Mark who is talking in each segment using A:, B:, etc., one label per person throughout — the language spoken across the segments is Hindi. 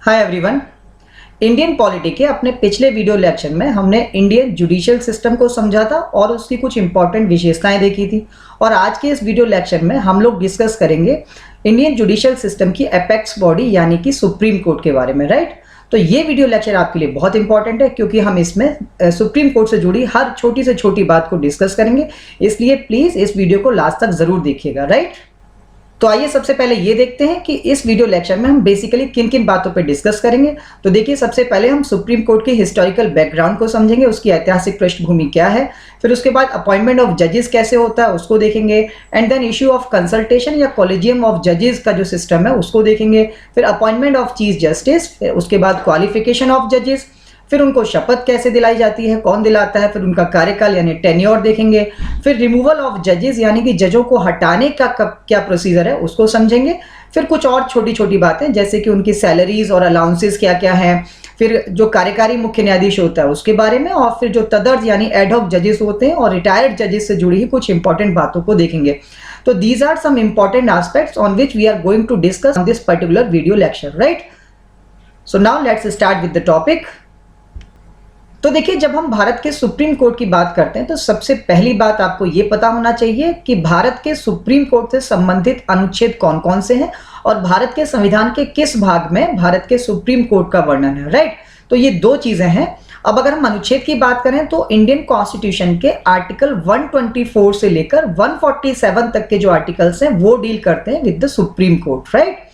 A: Hi everyone. इंडियन पॉलिटी के अपने पिछले वीडियो लेक्चर में हमने इंडियन जुडिशियल सिस्टम को समझा था और उसकी कुछ इंपॉर्टेंट विशेषताएं देखी थी। और आज के इस वीडियो लेक्चर में हम लोग डिस्कस करेंगे इंडियन जुडिशियल सिस्टम की एपेक्स बॉडी यानी कि सुप्रीम कोर्ट के बारे में, राइट। तो ये वीडियो लेक्चर आपके लिए बहुत इंपॉर्टेंट है क्योंकि हम इसमें सुप्रीम कोर्ट से जुड़ी हर छोटी से छोटी बात को डिस्कस करेंगे, इसलिए प्लीज इस वीडियो को लास्ट तक जरूर देखिएगा, राइट। तो आइए सबसे पहले ये देखते हैं कि इस वीडियो लेक्चर में हम बेसिकली किन किन बातों पे डिस्कस करेंगे। तो देखिए, सबसे पहले हम सुप्रीम कोर्ट के हिस्टोरिकल बैकग्राउंड को समझेंगे, उसकी ऐतिहासिक पृष्ठभूमि क्या है। फिर उसके बाद अपॉइंटमेंट ऑफ जजेस कैसे होता है उसको देखेंगे। And then issue of consultation या कॉलेजियम ऑफ जजेस का जो सिस्टम है उसको देखेंगे। फिर अपॉइंटमेंट ऑफ चीफ जस्टिस, फिर उसके बाद क्वालिफिकेशन ऑफ जजेस, फिर उनको शपथ कैसे दिलाई जाती है, कौन दिलाता है, फिर उनका कार्यकाल यानी टेन्योर देखेंगे। फिर रिमूवल ऑफ जजेस यानी कि जजों को हटाने का क्या प्रोसीजर है उसको समझेंगे। फिर कुछ और छोटी छोटी बातें जैसे कि उनकी सैलरीज और अलाउंसेस क्या क्या हैं। फिर जो कार्यकारी मुख्य न्यायाधीश होता है उसके बारे में, और फिर जो तदर्थ यानी एडहॉक जजेस होते हैं और रिटायर्ड जजेस से जुड़ी ही कुछ इंपॉर्टेंट बातों को देखेंगे। तो these are some important aspects on which we are going to discuss this particular video lecture, right. So now let's start with the topic. तो देखिए, जब हम भारत के सुप्रीम कोर्ट की बात करते हैं तो सबसे पहली बात आपको ये पता होना चाहिए कि भारत के सुप्रीम कोर्ट से संबंधित अनुच्छेद कौन कौन से हैं और भारत के संविधान के किस भाग में भारत के सुप्रीम कोर्ट का वर्णन है, राइट। तो ये दो चीजें हैं। अब अगर हम अनुच्छेद की बात करें तो इंडियन कॉन्स्टिट्यूशन के आर्टिकल 124 से लेकर 147 तक के जो आर्टिकल्स हैं वो डील करते हैं with the supreme court, right.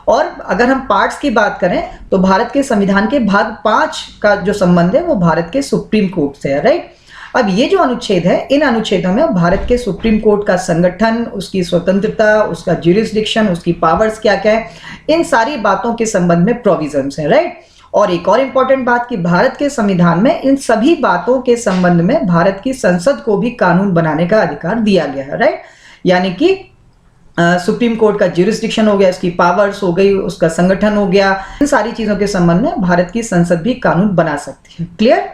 A: और अगर हम पार्ट्स की बात करें तो भारत के संविधान के भाग 5 का जो संबंध है वो भारत के सुप्रीम कोर्ट से है, राइट। अब ये जो अनुच्छेद है, इन अनुच्छेदों में भारत के सुप्रीम कोर्ट का संगठन, उसकी स्वतंत्रता, उसका ज्यूरिसडिक्शन, उसकी पावर्स क्या क्या है, इन सारी बातों के संबंध में प्रोविजंस है, राइट। और एक और इंपॉर्टेंट बात कि भारत के संविधान में इन सभी बातों के संबंध में भारत की संसद को भी कानून बनाने का अधिकार दिया गया है, राइट। यानी कि सुप्रीम कोर्ट का ज्यूरिसडिक्शन हो गया, इसकी पावर्स हो गई, उसका संगठन हो गया, इन सारी चीजों के संबंध में भारत की संसद भी कानून बना सकती है। क्लियर।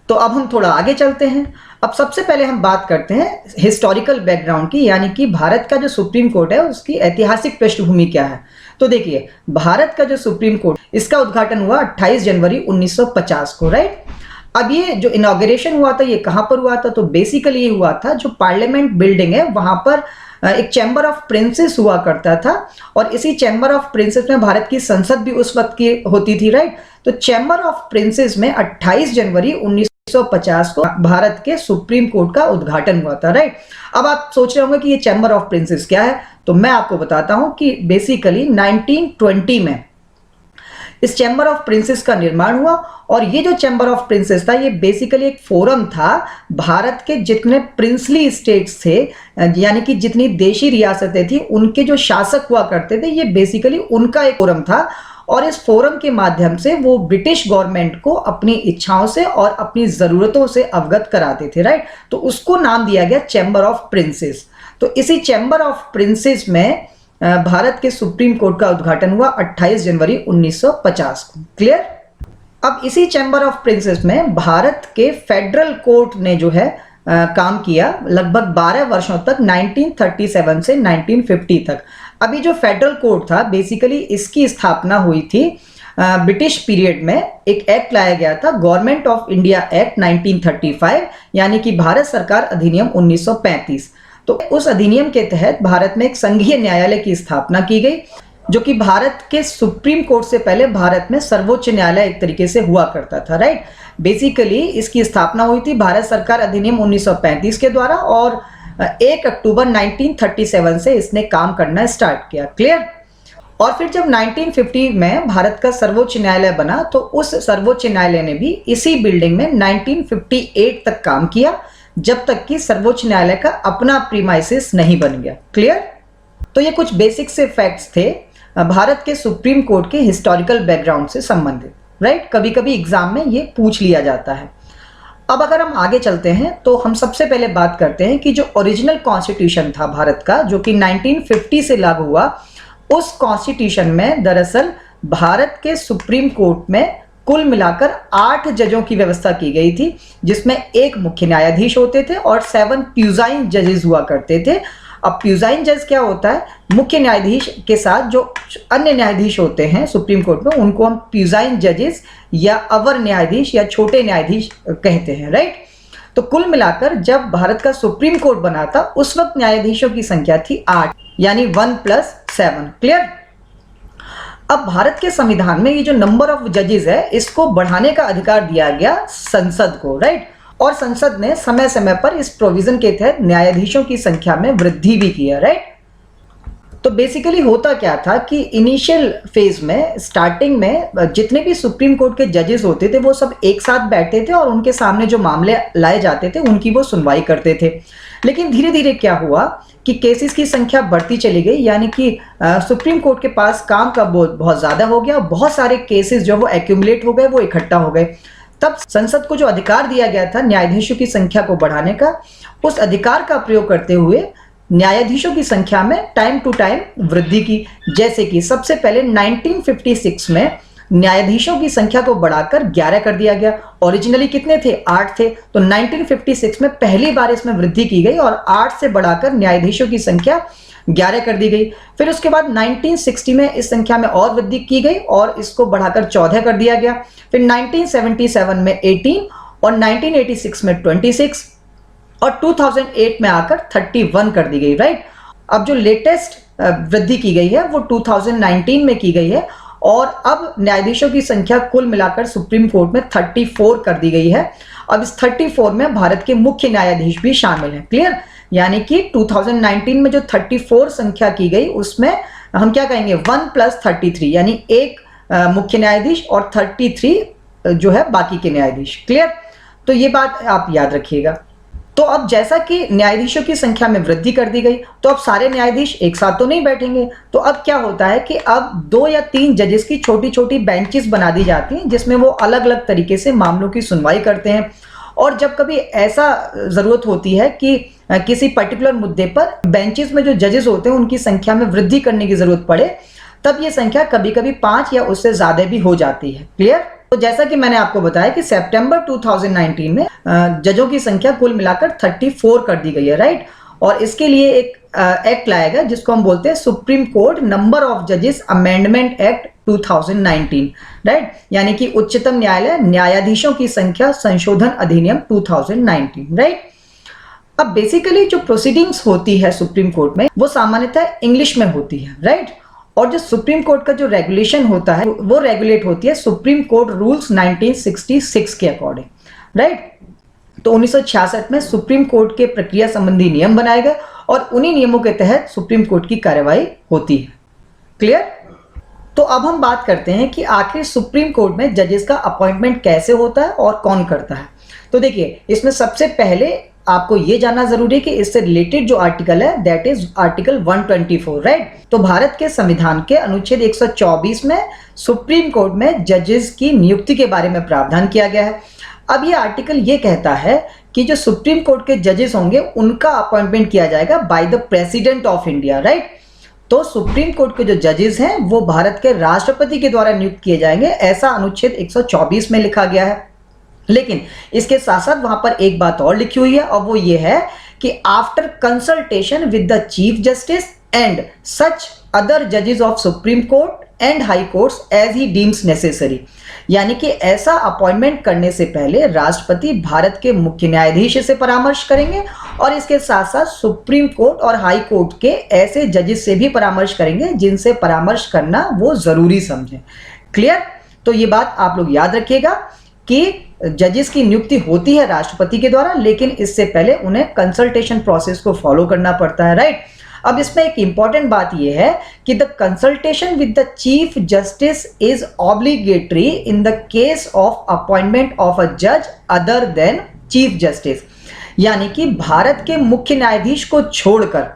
A: तो अब हम थोड़ा आगे चलते हैं। अब सबसे पहले हम बात करते हैं हिस्टोरिकल बैकग्राउंड की, यानी कि भारत का जो सुप्रीम कोर्ट है उसकी ऐतिहासिक पृष्ठभूमि क्या है। तो देखिए, भारत का जो सुप्रीम कोर्ट, इसका उद्घाटन हुआ 28 जनवरी 1950 को, राइट। अब ये जो इनॉग्रेशन हुआ था ये कहां पर हुआ था, तो बेसिकली ये हुआ था जो पार्लियामेंट बिल्डिंग है वहां पर एक चैम्बर ऑफ प्रिंसेस हुआ करता था, और इसी चैम्बर ऑफ प्रिंसेस में भारत की संसद भी उस वक्त की होती थी, राइट। तो चैम्बर ऑफ प्रिंसेस में 28 जनवरी 1950 को भारत के सुप्रीम कोर्ट का उद्घाटन हुआ था, राइट। अब आप सोच रहे होंगे कि ये चैम्बर ऑफ प्रिंसेस क्या है, तो मैं आपको बताता हूं कि बेसिकली 1920 में इस चैम्बर ऑफ प्रिंसेस का निर्माण हुआ। और ये जो चैम्बर ऑफ प्रिंसेस था ये बेसिकली एक फोरम था भारत के जितने प्रिंसली स्टेट्स थे, यानी कि जितनी देशी रियासतें थी उनके जो शासक हुआ करते थे, ये बेसिकली उनका एक फोरम था। और इस फोरम के माध्यम से वो ब्रिटिश गवर्नमेंट को अपनी इच्छाओं से और अपनी जरूरतों से अवगत कराते थे, राइट। तो उसको नाम दिया गया चैम्बर ऑफ प्रिंसेस। तो इसी चैम्बर ऑफ प्रिंसेस में भारत के सुप्रीम कोर्ट का उद्घाटन हुआ 28 जनवरी 1950 को। क्लियर। अब इसी चैम्बर ऑफ प्रिंसेस में भारत के फेडरल कोर्ट ने जो है काम किया लगभग 12 वर्षों तक, 1937 से 1950 तक। अभी जो फेडरल कोर्ट था बेसिकली इसकी स्थापना हुई थी ब्रिटिश पीरियड में। एक एक्ट लाया गया था, गवर्नमेंट ऑफ इंडिया एक्ट 1935, यानी कि भारत सरकार अधिनियम 1935। तो उस अधिनियम के तहत भारत में एक संघीय न्यायालय की स्थापना की गई, जो कि भारत के सुप्रीम कोर्ट से पहले भारत में सर्वोच्च न्यायालय एक तरीके से हुआ करता था, राइट। बेसिकली इसकी स्थापना हुई थी भारत सरकार अधिनियम 1935 के द्वारा, और 1 अक्टूबर 1937 से इसने काम करना स्टार्ट किया। क्लियर। और फिर जब 1950 में भारत का सर्वोच्च न्यायालय बना तो उस सर्वोच्च न्यायालय ने भी इसी बिल्डिंग में 1958 तक काम किया, जब तक कि सर्वोच्च न्यायालय का अपना प्रीमाइसिस नहीं बन गया। क्लियर। तो ये कुछ बेसिक से फैक्ट्स थे भारत के सुप्रीम कोर्ट के हिस्टोरिकल बैकग्राउंड से संबंधित, राइट। कभी कभी एग्जाम में ये पूछ लिया जाता है। अब अगर हम आगे चलते हैं तो हम सबसे पहले बात करते हैं कि जो ओरिजिनल कॉन्स्टिट्यूशन था भारत का, जो कि 1950 से लागू हुआ, उस कॉन्स्टिट्यूशन में दरअसल भारत के सुप्रीम कोर्ट में कुल मिलाकर 8 जजों की व्यवस्था की गई थी, जिसमें एक मुख्य न्यायाधीश होते थे और 7 प्यूजाइन जजेस हुआ करते थे। अब प्यूजाइन जज क्या होता है, मुख्य न्यायाधीश के साथ जो अन्य न्यायाधीश होते हैं सुप्रीम कोर्ट में उनको हम प्यूजाइन जजेस या अवर न्यायाधीश या छोटे न्यायाधीश कहते हैं, राइट। तो कुल मिलाकर जब भारत का सुप्रीम कोर्ट बना था उस वक्त न्यायाधीशों की संख्या थी 8, यानी 1+7। क्लियर। अब भारत के संविधान में ये जो नंबर ऑफ जजेस है इसको बढ़ाने का अधिकार दिया गया संसद को, राइट। और संसद ने समय समय पर इस प्रोविजन के तहत न्यायाधीशों की संख्या में वृद्धि भी किया, राइट। तो बेसिकली होता क्या था कि इनिशियल फेज में स्टार्टिंग में जितने भी सुप्रीम कोर्ट के जजेस होते थे वो सब एक साथ बैठते थे और उनके सामने जो मामले लाए जाते थे उनकी वो सुनवाई करते थे। लेकिन धीरे धीरे क्या हुआ कि केसेस की संख्या बढ़ती चली गई, यानी कि सुप्रीम कोर्ट के पास काम का बोझ बहुत ज्यादा हो गया, बहुत सारे केसेस जो वो एक्यूमुलेट हो गए, वो इकट्ठा हो गए। तब संसद को जो अधिकार दिया गया था न्यायाधीशों की संख्या को बढ़ाने का, उस अधिकार का प्रयोग करते हुए न्यायाधीशों की संख्या में टाइम टू टाइम वृद्धि की। जैसे कि सबसे पहले 1956 में न्यायाधीशों की संख्या को बढ़ाकर 11 कर दिया गया। ओरिजिनली कितने थे, 8 थे। तो 1956 में पहली बार इसमें वृद्धि की गई और 8 से बढ़ाकर न्यायाधीशों की संख्या 11 कर दी गई। फिर उसके बाद 1960 में इस संख्या में और वृद्धि की गई और इसको बढ़ाकर 14 कर दिया गया। फिर 1977 में 18 और 1986 में 26 और 2008 में आकर 31 कर दी गई, राइट। अब जो लेटेस्ट वृद्धि की गई है वो 2019 में की गई है और अब न्यायाधीशों की संख्या कुल मिलाकर सुप्रीम कोर्ट में 34 कर दी गई है। अब इस 34 में भारत के मुख्य न्यायाधीश भी शामिल हैं। क्लियर। यानी कि 2019 में जो 34 संख्या की गई उसमें हम क्या कहेंगे 1+33, यानी एक मुख्य न्यायाधीश और 33 जो है बाकी के न्यायाधीश। क्लियर। तो ये बात आप याद रखिएगा। तो अब जैसा कि न्यायाधीशों की संख्या में वृद्धि कर दी गई तो अब सारे न्यायाधीश एक साथ तो नहीं बैठेंगे। तो अब क्या होता है कि अब 2 या 3 जजेस की छोटी छोटी बेंचेस बना दी जाती हैं जिसमें वो अलग अलग तरीके से मामलों की सुनवाई करते हैं। और जब कभी ऐसा जरूरत होती है कि किसी पर्टिकुलर मुद्दे पर बेंचेस में जो जजेस होते हैं उनकी संख्या में वृद्धि करने की जरूरत पड़े, तब ये संख्या कभी कभी 5 या उससे ज्यादा भी हो जाती है। क्लियर। तो जैसा कि मैंने आपको बताया कि सितंबर 2019 में जजों की संख्या कुल मिलाकर 34 कर दी गई है, राइट। और इसके लिए एक एक्ट लाया गया जिसको हम बोलते हैं सुप्रीम कोर्ट नंबर ऑफ जजेस अमेंडमेंट एक्ट 2019, राइट। यानी कि उच्चतम न्यायालय न्यायाधीशों की संख्या संशोधन अधिनियम 2019, राइट। अब बेसिकली जो प्रोसीडिंग्स होती है सुप्रीम कोर्ट में वो सामान्यतः इंग्लिश में होती है, राइट। और जो सुप्रीम कोर्ट का जो रेगुलेशन होता है वो रेगुलेट होती है सुप्रीम कोर्ट रूल्स 1966 के अकॉर्डिंग, राइट। तो 1966 में सुप्रीम कोर्ट के प्रक्रिया संबंधी नियम बनाए गए और उन्हीं नियमों के तहत सुप्रीम कोर्ट की कार्यवाही होती है। क्लियर। तो अब हम बात करते हैं कि आखिर सुप्रीम कोर्ट में जजेस का अपॉइंटमेंट कैसे होता है और कौन करता है। तो देखिए इसमें सबसे पहले आपको यह जानना जरूरी है कि इससे रिलेटेड जो आर्टिकल है दैट इज आर्टिकल 124, राइट। तो भारत के संविधान के अनुच्छेद 124 में सुप्रीम कोर्ट में जजेस की नियुक्ति के बारे में प्रावधान किया गया है। अब ये आर्टिकल ये कहता है कि जो सुप्रीम कोर्ट के जजेस होंगे उनका अपॉइंटमेंट किया जाएगा bye the president of India, right. तो सुप्रीम कोर्ट के जो जजेस हैं वो भारत के राष्ट्रपति के द्वारा नियुक्त किए जाएंगे, ऐसा अनुच्छेद 124 में लिखा गया है। लेकिन इसके साथ साथ वहां पर एक बात और लिखी हुई है और वो ये है कि after consultation with the chief justice and such other जजेस of supreme court and high courts as he deems necessary. यानी कि ऐसा अपॉइंटमेंट करने से पहले राष्ट्रपति भारत के मुख्य न्यायाधीश से परामर्श करेंगे और इसके साथ साथ सुप्रीम कोर्ट और हाई कोर्ट के ऐसे जजेस से भी परामर्श करेंगे जिनसे परामर्श करना वो जरूरी समझें। क्लियर। तो ये बात आप लोग याद रखिएगा कि जजेस की नियुक्ति होती है राष्ट्रपति के द्वारा, लेकिन इससे पहले उन्हें कंसल्टेशन प्रोसेस को फॉलो करना पड़ता है, राइट। अब इसमें एक इंपॉर्टेंट बात यह है कि the consultation with the chief justice is obligatory in the case of appointment of a जज अदर देन चीफ जस्टिस। यानी कि भारत के मुख्य न्यायाधीश को छोड़कर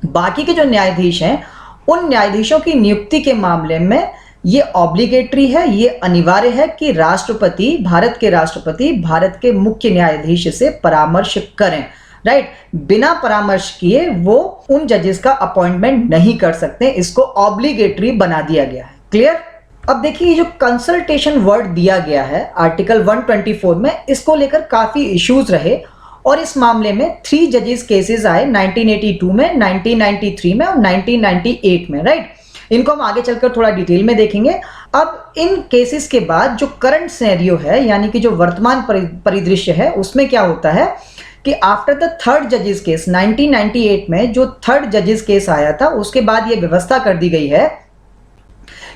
A: बाकी के जो न्यायाधीश हैं उन न्यायाधीशों की नियुक्ति के मामले में ये ऑब्लिगेटरी है, ये अनिवार्य है कि राष्ट्रपति, भारत के राष्ट्रपति भारत के मुख्य न्यायाधीश से परामर्श करें, राइट। बिना परामर्श किए वो उन जजेस का अपॉइंटमेंट नहीं कर सकते, इसको ऑब्लिगेटरी बना दिया गया है। क्लियर। अब देखिए जो कंसल्टेशन वर्ड दिया गया है आर्टिकल 124 में, इसको लेकर काफी इश्यूज रहे और इस मामले में 3 जजेस केसेस आए 1982 में, 1993 में और 1998 में, राइट। इनको हम आगे चलकर थोड़ा डिटेल में देखेंगे। अब इन केसेस के बाद जो करंट सिनेरियो है, यानी कि जो वर्तमान परिदृश्य है, उसमें क्या होता है कि आफ्टर द थर्ड जजेस केस 1998 में जो थर्ड जजेस केस आया था, उसके बाद ये व्यवस्था कर दी गई है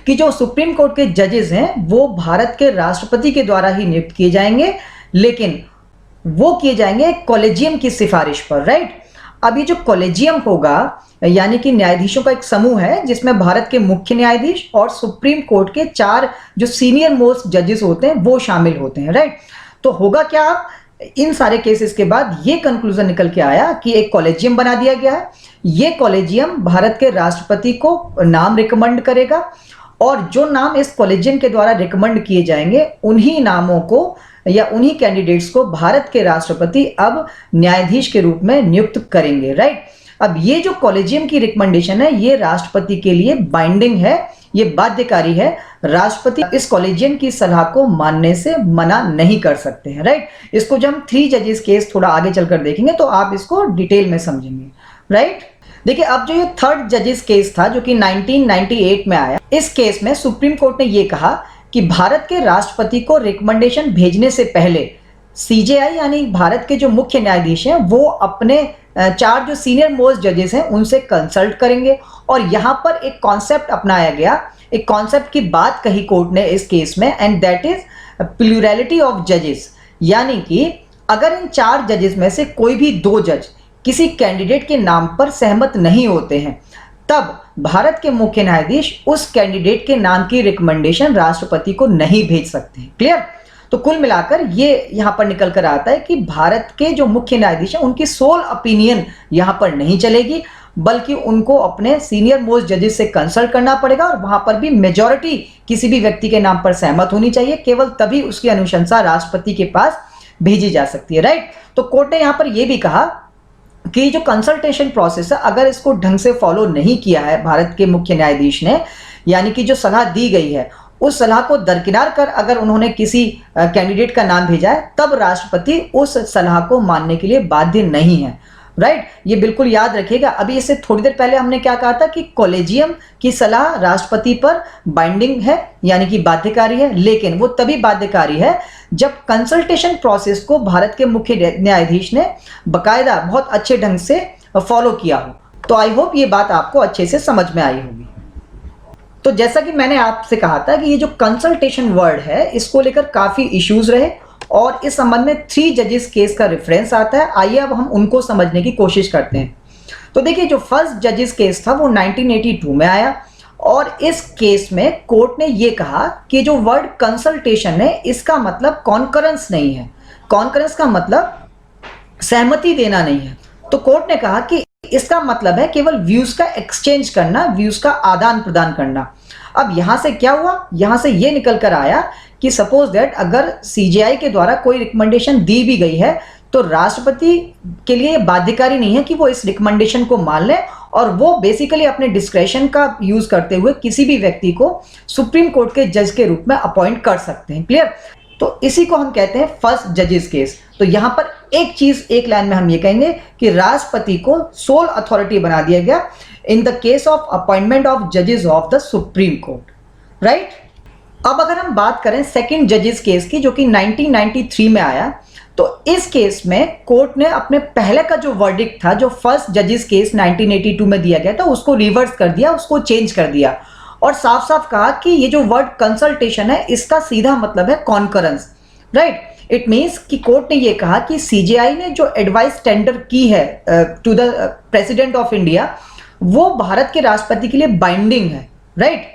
A: कि जो सुप्रीम कोर्ट के जजेस हैं वो भारत के राष्ट्रपति के द्वारा ही नियुक्त किए जाएंगे, लेकिन वो किए जाएंगे कॉलेजियम की सिफारिश पर, राइट। अब ये जो कॉलेजियम होगा, यानी कि न्यायाधीशों का एक समूह है जिसमें भारत के मुख्य न्यायाधीश और सुप्रीम कोर्ट के 4 जो सीनियर मोस्ट जजेस होते हैं वो शामिल होते हैं, राइट। तो होगा क्या, इन सारे केसेस के बाद ये कंक्लूजन निकल के आया कि एक कॉलेजियम बना दिया गया है। ये कॉलेजियम भारत के राष्ट्रपति को नाम रिकमेंड करेगा और जो नाम इस कॉलेजियम के द्वारा रिकमेंड किए जाएंगे, उन्हीं नामों को या उन्हीं कैंडिडेट्स को भारत के राष्ट्रपति अब न्यायाधीश के रूप में नियुक्त करेंगे, राइट। अब ये जो कॉलेजियम की रिकमेंडेशन है, ये राष्ट्रपति के लिए बाइंडिंग है, ये बाध्यकारी है। राष्ट्रपति इस कॉलेजियम की सलाह को मानने से मना नहीं कर सकते हैं, राइट। इसको जब हम 3 जजेस केस थोड़ा आगे चलकर देखेंगे तो आप इसको डिटेल में समझेंगे, राइट। देखिए, अब जो ये थर्ड जजेस केस था जो कि 1998 में आया, इस केस में सुप्रीम कोर्ट ने ये कहा कि भारत के राष्ट्रपति को रिकमेंडेशन भेजने से पहले सीजेआई यानी भारत के जो मुख्य न्यायाधीश हैं वो अपने 4 जो सीनियर मोस्ट जजेस हैं उनसे कंसल्ट करेंगे। और यहाँ पर एक कॉन्सेप्ट अपनाया गया, एक कॉन्सेप्ट की बात कही कोर्ट ने इस केस में, and that is plurality of जजेस। यानी कि अगर इन 4 जजेस में से कोई भी 2 जज किसी कैंडिडेट के नाम पर सहमत नहीं होते हैं, तब भारत के मुख्य न्यायाधीश उस कैंडिडेट के नाम की रिकमेंडेशन राष्ट्रपति को नहीं भेज सकते हैं। क्लियर? तो कुल मिलाकर ये यहां पर निकल कर आता है कि भारत के जो मुख्य न्यायाधीश हैं उनकी सोल ओपिनियन यहां पर नहीं चलेगी, बल्कि उनको अपने सीनियर मोस्ट जजेस से कंसल्ट करना पड़ेगा और वहां पर भी मेजॉरिटी किसी भी व्यक्ति के नाम पर सहमत होनी चाहिए, केवल तभी उसकी अनुशंसा राष्ट्रपति के पास भेजी जा सकती है, राइट। तो कोर्ट ने यहां पर यह भी कहा कि जो कंसल्टेशन प्रोसेस है, अगर इसको ढंग से फॉलो नहीं किया है भारत के मुख्य न्यायाधीश ने, यानी कि जो सलाह दी गई है उस सलाह को दरकिनार कर अगर उन्होंने किसी कैंडिडेट का नाम भेजा है, तब राष्ट्रपति उस सलाह को मानने के लिए बाध्य नहीं है, राइट। ये बिल्कुल याद रखिएगा। अभी इससे थोड़ी देर पहले हमने क्या कहा था कि कॉलेजियम की सलाह राष्ट्रपति पर बाइंडिंग है, यानी कि बाध्यकारी है, लेकिन वो तभी बाध्यकारी है जब कंसल्टेशन प्रोसेस को भारत के मुख्य न्यायाधीश ने बकायदा बहुत अच्छे ढंग से फॉलो किया हो। तो आई होप ये बात आपको अच्छे से समझ में आई होगी। तो जैसा कि मैंने आपसे कहा था कि ये जो कंसल्टेशन वर्ड है, इसको लेकर काफी इश्यूज रहे और इस संबंध में 3 जजेस केस का रेफरेंस आता है। आइए अब हम उनको समझने की कोशिश करते हैं। तो देखिए, जो फर्स्ट जजेस केस था वो 1982 में आया और इस केस में कोर्ट ने ये कहा कि जो वर्ड कंसल्टेशन है इसका मतलब कॉन्करेंस नहीं है। कॉन्करेंस का मतलब सहमति देना नहीं है। तो कोर्ट ने कहा कि इसका मतलब है केवल व्यूज का एक्सचेंज करना, व्यूज का आदान प्रदान करना। अब यहां से क्या हुआ, यहां से ये निकल कर आया कि सपोज दैट अगर सीजेआई के द्वारा कोई रिकमेंडेशन दी भी गई है तो राष्ट्रपति के लिए बाध्यकारी नहीं है कि वो इस रिकमेंडेशन को मान ले और वो बेसिकली अपने डिस्क्रेशन का यूज करते हुए किसी भी व्यक्ति को सुप्रीम कोर्ट के जज के रूप में अपॉइंट कर सकते हैं। क्लियर? तो इसी को हम कहते हैं फर्स्ट जजेस केस। तो यहां पर एक चीज एक लाइन में हम ये कहेंगे कि राष्ट्रपति को सोल अथॉरिटी बना दिया गया in the case of appointment of जजेस of the supreme court, right. अब अगर हम बात करें सेकंड जजेस केस की, जो कि 1993 में आया, तो इस केस में कोर्ट ने अपने पहले का जो वर्डिक्ट था, जो फर्स्ट जजेस केस 1982 में दिया गया था, उसको रिवर्स कर दिया, उसको चेंज कर दिया और साफ साफ कहा कि ये जो वर्ड कंसल्टेशन है इसका सीधा मतलब है कॉन्करेंस, राइट। इट मीन्स कि कोर्ट ने ये कहा कि सीजेआई ने जो एडवाइस टेंडर की है to the president of India, वो भारत के राष्ट्रपति के लिए बाइंडिंग है, राइट।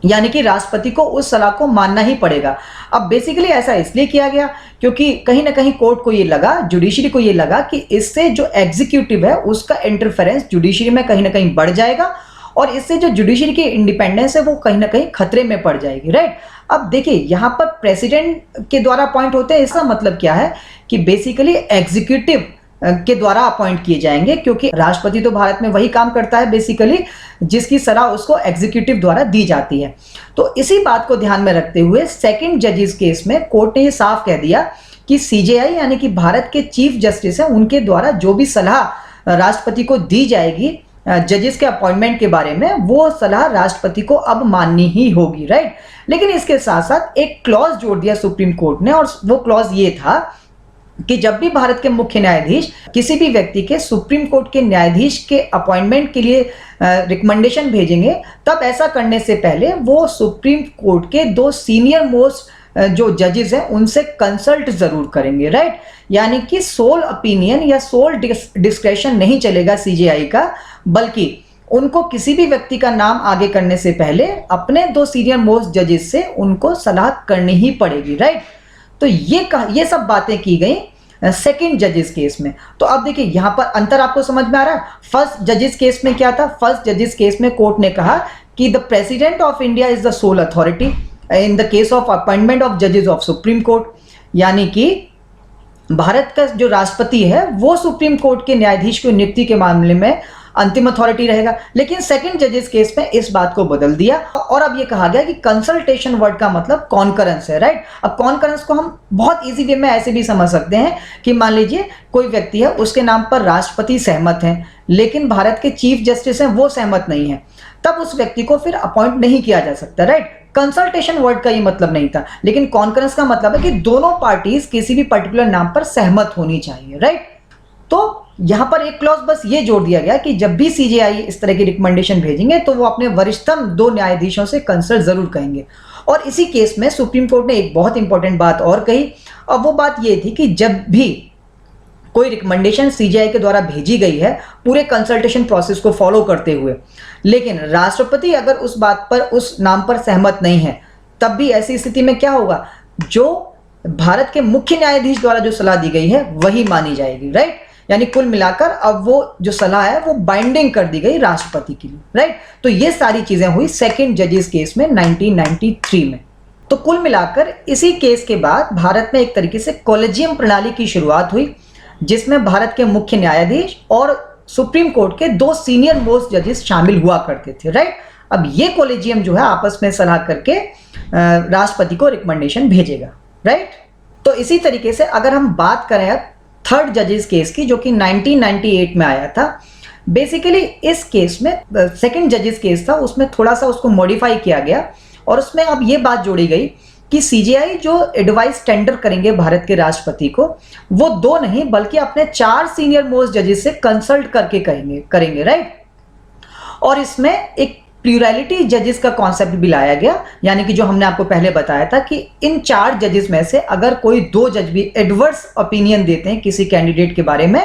A: यानी कि राष्ट्रपति को उस सलाह को मानना ही पड़ेगा। अब बेसिकली ऐसा इसलिए किया गया क्योंकि कहीं ना कहीं कोर्ट को ये लगा, जुडिशरी को ये लगा कि इससे जो एग्जीक्यूटिव है उसका इंटरफेरेंस जुडिशरी में कहीं ना कहीं बढ़ जाएगा और इससे जो जुडिशरी की इंडिपेंडेंस है वो कहीं ना कहीं खतरे में पड़ जाएगी, राइट। अब देखिए, यहां पर प्रेसिडेंट के द्वारा अपॉइंट होते हैं, इसका मतलब क्या है कि बेसिकली एग्जीक्यूटिव के द्वारा अपॉइंट किए जाएंगे, क्योंकि राष्ट्रपति तो भारत में वही काम करता है बेसिकली जिसकी सलाह उसको एग्जीक्यूटिव द्वारा दी जाती है। तो इसी बात को ध्यान में रखते हुए सेकंड जजेस केस में कोर्ट ने ये साफ कह दिया कि सीजेआई यानी कि भारत के चीफ जस्टिस हैं, उनके द्वारा जो भी सलाह राष्ट्रपति को दी जाएगी जजेस के अपॉइंटमेंट के बारे में, वो सलाह राष्ट्रपति को अब माननी ही होगी, राइट। लेकिन इसके साथ साथ एक क्लॉज जोड़ दिया सुप्रीम कोर्ट ने, और वो क्लॉज ये था कि जब भी भारत के मुख्य न्यायाधीश किसी भी व्यक्ति के सुप्रीम कोर्ट के न्यायाधीश के अपॉइंटमेंट के लिए रिकमेंडेशन भेजेंगे, तब ऐसा करने से पहले वो सुप्रीम कोर्ट के 2 सीनियर मोस्ट जो जजेस हैं उनसे कंसल्ट जरूर करेंगे, राइट। यानी कि सोल ओपिनियन या सोल डिस्क्रेशन नहीं चलेगा सीजेआई का, बल्कि उनको किसी भी व्यक्ति का नाम आगे करने से पहले अपने 2 सीनियर मोस्ट जजेस से उनको सलाह करनी ही पड़ेगी, राइट। तो ये सब बातें की गई सेकंड जजेस केस में। तो अब देखिए यहां पर अंतर आपको समझ में आ रहा है। फर्स्ट जजेस केस में क्या था? फर्स्ट जजेस केस में कोर्ट ने कहा कि the president of India is the soul authority in the case of appointment of जजेस ऑफ सुप्रीम कोर्ट, यानी कि भारत का जो राष्ट्रपति है वो सुप्रीम कोर्ट के न्यायाधीश की नियुक्ति के मामले में अंतिम अथॉरिटी रहेगा। लेकिन सेकंड जजेस केस में इस बात को बदल दिया और अब ये कहा गया कि कंसल्टेशन वर्ड का मतलब कॉन्करेंस है, राइट। अब कॉन्करेंस को हम बहुत इजी वे में ऐसे भी समझ सकते हैं कि मान लीजिए कोई व्यक्ति है, उसके नाम पर राष्ट्रपति सहमत है, लेकिन भारत के चीफ जस्टिस हैं वो सहमत नहीं है, तब उस व्यक्ति को फिर अपॉइंट नहीं किया जा सकता, राइट। कंसल्टेशन वर्ड का ये मतलब नहीं था, लेकिन कॉन्करेंस का मतलब है कि दोनों पार्टीज किसी भी पर्टिकुलर नाम पर सहमत होनी चाहिए, राइट। तो यहां पर एक क्लॉज बस ये जोड़ दिया गया कि जब भी सीजेआई इस तरह की रिकमेंडेशन भेजेंगे तो वो अपने वरिष्ठतम 2 न्यायाधीशों से कंसल्ट जरूर करेंगे। और इसी केस में सुप्रीम कोर्ट ने एक बहुत इंपॉर्टेंट बात और कही, और वो बात ये थी कि जब भी कोई रिकमेंडेशन सीजेआई के द्वारा भेजी गई है पूरे कंसल्टेशन प्रोसेस को फॉलो करते हुए, लेकिन राष्ट्रपति अगर उस बात पर, उस नाम पर सहमत नहीं है, तब भी ऐसी स्थिति में क्या होगा? जो भारत के मुख्य न्यायाधीश द्वारा जो सलाह दी गई है वही मानी जाएगी, राइट। यानी कुल मिलाकर अब वो जो सलाह है वो बाइंडिंग कर दी गई राष्ट्रपति के लिए, राइट। तो ये सारी चीजें हुई सेकंड जजेस केस में 1993 में। तो कुल मिलाकर इसी केस के बाद भारत में एक तरीके से कॉलेजियम प्रणाली की शुरुआत हुई, जिसमें भारत के मुख्य न्यायाधीश और सुप्रीम कोर्ट के 2 सीनियर मोस्ट जजेस शामिल हुआ करते थे, राइट। अब ये कॉलेजियम जो है आपस में सलाह करके राष्ट्रपति को रिकमेंडेशन भेजेगा, राइट। तो इसी तरीके से अगर हम बात करें अब थर्ड जजेस केस की, जो कि 1998 में आया था, बेसिकली इस केस में सेकंड जजेस केस था, उसमें थोड़ा सा उसको मॉडिफाई किया गया और उसमें अब ये बात जोड़ी गई कि सीजेआई जो एडवाइस टेंडर करेंगे भारत के राष्ट्रपति को, वो 2 नहीं बल्कि अपने 4 सीनियर मोस्ट जजेस से कंसल्ट करके करेंगे, राइट। और इसमें एक प्लूरैलिटी जजेस का कॉन्सेप्ट भी लाया गया, यानी कि जो हमने आपको पहले बताया था कि इन 4 जजेस में से अगर कोई 2 जज भी एडवर्स ओपिनियन देते हैं किसी कैंडिडेट के बारे में,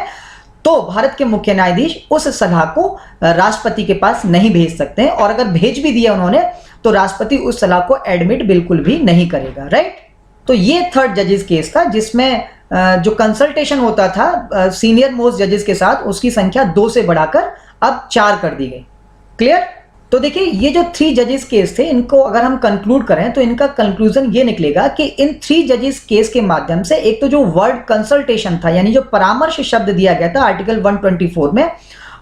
A: तो भारत के मुख्य न्यायाधीश उस सलाह को राष्ट्रपति के पास नहीं भेज सकते हैं, और अगर भेज भी दिया उन्होंने तो राष्ट्रपति उस सलाह को एडमिट बिल्कुल भी नहीं करेगा, राइट। तो ये थर्ड जजेस केस था, जिसमें जो कंसल्टेशन होता था सीनियर मोस्ट जजेस के साथ, उसकी संख्या 2 से बढ़ाकर अब 4 कर दी गई। क्लियर? तो देखिए ये जो 3 जजेस केस थे, इनको अगर हम कंक्लूड करें तो इनका कंक्लूजन ये निकलेगा कि इन 3 जजेस केस के माध्यम से एक तो जो वर्ड कंसल्टेशन था, यानी जो परामर्श शब्द दिया गया था आर्टिकल 124 में,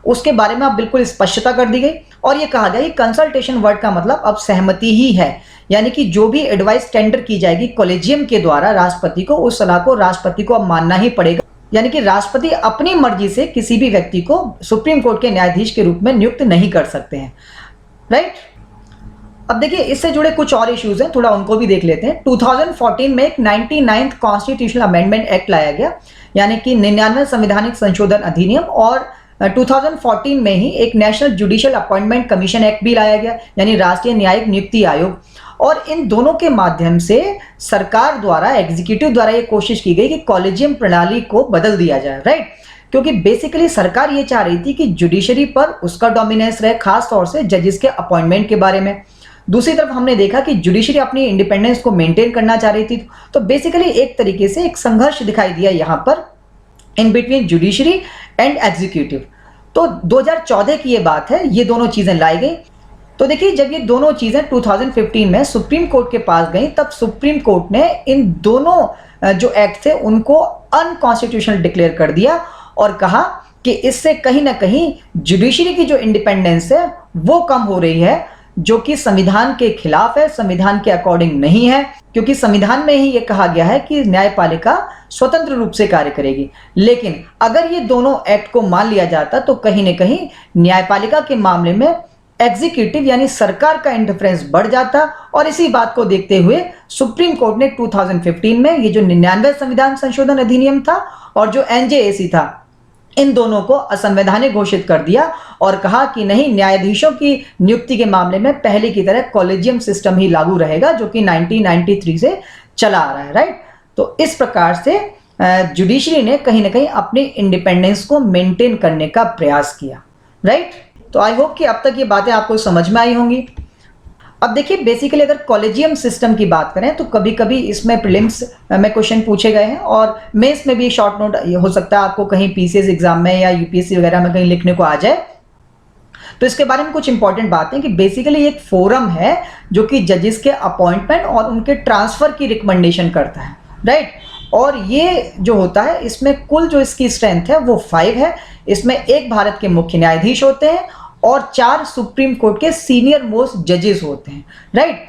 A: उसके बारे में अब बिल्कुल स्पष्टता कर दी गई और ये कहा गया कि कंसल्टेशन वर्ड का मतलब अब सहमति ही है, यानी कि जो भी एडवाइस टेंडर की जाएगी कॉलेजियम के द्वारा राष्ट्रपति को, उस सलाह को राष्ट्रपति को अब मानना ही पड़ेगा। यानी कि राष्ट्रपति अपनी मर्जी से किसी भी व्यक्ति को सुप्रीम कोर्ट के न्यायाधीश के रूप में नियुक्त नहीं कर सकते हैं, राइट। अब देखिए इससे जुड़े कुछ और इश्यूज हैं, थोड़ा उनको भी देख लेते हैं। 2014 में एक 99th कॉन्स्टिट्यूशनल अमेंडमेंट एक्ट लाया गया, यानी कि 99वें संवैधानिक संशोधन अधिनियम, और 2014 में ही एक national judicial appointment commission act भी लाया गया, यानी राष्ट्रीय न्यायिक नियुक्ति आयोग। और इन दोनों के माध्यम से सरकार द्वारा, एग्जीक्यूटिव द्वारा ये कोशिश की गई कि कॉलेजियम प्रणाली को बदल दिया जाए, राइट। क्योंकि बेसिकली सरकार ये चाह रही थी कि जुडिशरी पर उसका डोमिनेंस रहे, खास तौर से जजेस के अपॉइंटमेंट के बारे में। दूसरी तरफ हमने देखा कि जुडिशरी अपनी इंडिपेंडेंस को मेंटेन करना चाह रही थी। तो बेसिकली एक तरीके से एक संघर्ष दिखाई दिया यहां पर in between judiciary and executive. तो 2014 की ये बात है, ये दोनों चीजें लाई गई। तो देखिए जब ये दोनों चीजें 2015 में सुप्रीम कोर्ट के पास गई, तब सुप्रीम कोर्ट ने इन दोनों जो एक्ट थे उनको अनकॉन्स्टिट्यूशनल डिक्लेयर कर दिया और कहा कि इससे कहीं ना कहीं जुडिशरी की जो इंडिपेंडेंस है वो कम हो रही है, जो कि संविधान के खिलाफ है, संविधान के अकॉर्डिंग नहीं है, क्योंकि संविधान में ही ये कहा गया है कि न्यायपालिका स्वतंत्र रूप से कार्य करेगी। लेकिन अगर ये दोनों एक्ट को मान लिया जाता तो कहीं ना कहीं न्यायपालिका के मामले में एग्जीक्यूटिव यानी सरकार का इंटरफेरेंस बढ़ जाता, और इसी बात को देखते हुए सुप्रीम कोर्ट ने 2015 में ये जो 99 संविधान संशोधन अधिनियम था और जो एनजेएसी था, इन दोनों को असंवैधानिक घोषित कर दिया और कहा कि नहीं, न्यायाधीशों की नियुक्ति के मामले में पहले की तरह कॉलेजियम सिस्टम ही लागू रहेगा, जो कि 1993 से चला आ रहा है, राइट। तो इस प्रकार से जुडिशरी ने कहीं ना कहीं अपनी इंडिपेंडेंस को मेंटेन करने का प्रयास किया, राइट। तो आई होप कि अब तक ये बातें आपको समझ में आई होंगी। अब देखिए, बेसिकली अगर कॉलेजियम सिस्टम की बात करें तो कभी कभी इसमें प्रीलिम्स में क्वेश्चन पूछे गए हैं और मेंस में भी शॉर्ट नोट हो सकता है आपको कहीं पीसीएस एग्जाम में या यूपीएससी वगैरह में कहीं लिखने को आ जाए। तो इसके बारे में कुछ इंपॉर्टेंट बातें कि बेसिकली एक फोरम है जो कि जजेस के अपॉइंटमेंट और उनके ट्रांसफर की रिकमेंडेशन करता है, राइट। और ये जो होता है, इसमें कुल जो इसकी स्ट्रेंथ है वो 5 है। इसमें एक भारत के मुख्य न्यायाधीश होते हैं और 4 सुप्रीम कोर्ट के सीनियर मोस्ट जजेस होते हैं, राइट।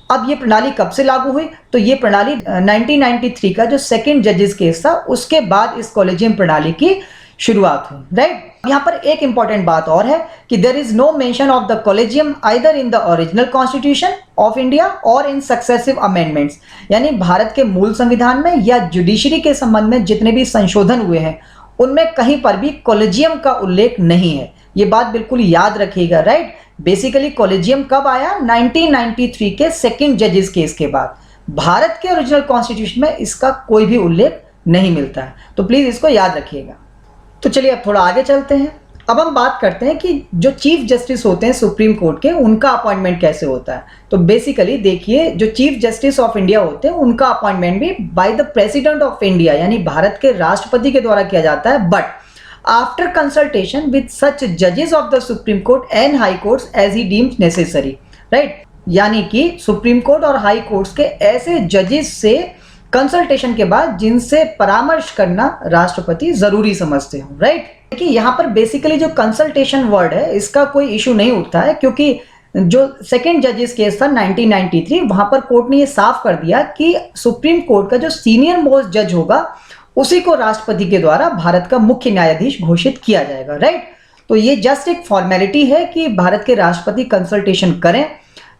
A: अब ये प्रणाली कब से लागू हुई? तो ये प्रणाली 1993 का जो सेकंड जजेस केस था उसके बाद इस कॉलेजियम प्रणाली की शुरुआत हुई, राइट। यहाँ पर एक इंपॉर्टेंट बात और है कि there is no mention of the collegium either in the original constitution of India और इन सक्सेसिव अमेंडमेंट्स, यानी भारत के मूल संविधान में या जुडिशरी के संबंध में जितने भी संशोधन हुए हैं उनमें कहीं पर भी कॉलेजियम का उल्लेख नहीं है। ये बात बिल्कुल याद रखिएगा, राइट। बेसिकली कॉलेजियम कब आया? 1993 के सेकंड जजेस केस के बाद। भारत के ओरिजिनल कॉन्स्टिट्यूशन में इसका कोई भी उल्लेख नहीं मिलता है, तो प्लीज इसको याद रखिएगा। तो चलिए अब थोड़ा आगे चलते हैं। अब हम बात करते हैं कि जो चीफ जस्टिस होते हैं सुप्रीम कोर्ट के, उनका अपॉइंटमेंट कैसे होता है। तो बेसिकली देखिए, जो चीफ जस्टिस ऑफ इंडिया होते हैं उनका अपॉइंटमेंट भी by the president of India यानी भारत के राष्ट्रपति के द्वारा किया जाता है, but after consultation with such जजेस of the supreme court and high courts as he deemed necessary, right. यानी कि सुप्रीम कोर्ट और हाई कोर्ट्स के ऐसे जजेस से कंसल्टेशन के बाद जिनसे परामर्श करना राष्ट्रपति जरूरी समझते हो, राइट। देखिए यहाँ पर बेसिकली जो कंसल्टेशन वर्ड है इसका कोई इशू नहीं उठता है, क्योंकि जो सेकंड जजेस केस था 1993, वहां पर कोर्ट ने ये साफ कर दिया कि सुप्रीम कोर्ट का जो सीनियर मोस्ट जज होगा उसी को राष्ट्रपति के द्वारा भारत का मुख्य न्यायाधीश घोषित किया जाएगा, राइट। तो ये जस्ट एक फॉर्मेलिटी है कि भारत के राष्ट्रपति कंसल्टेशन करें,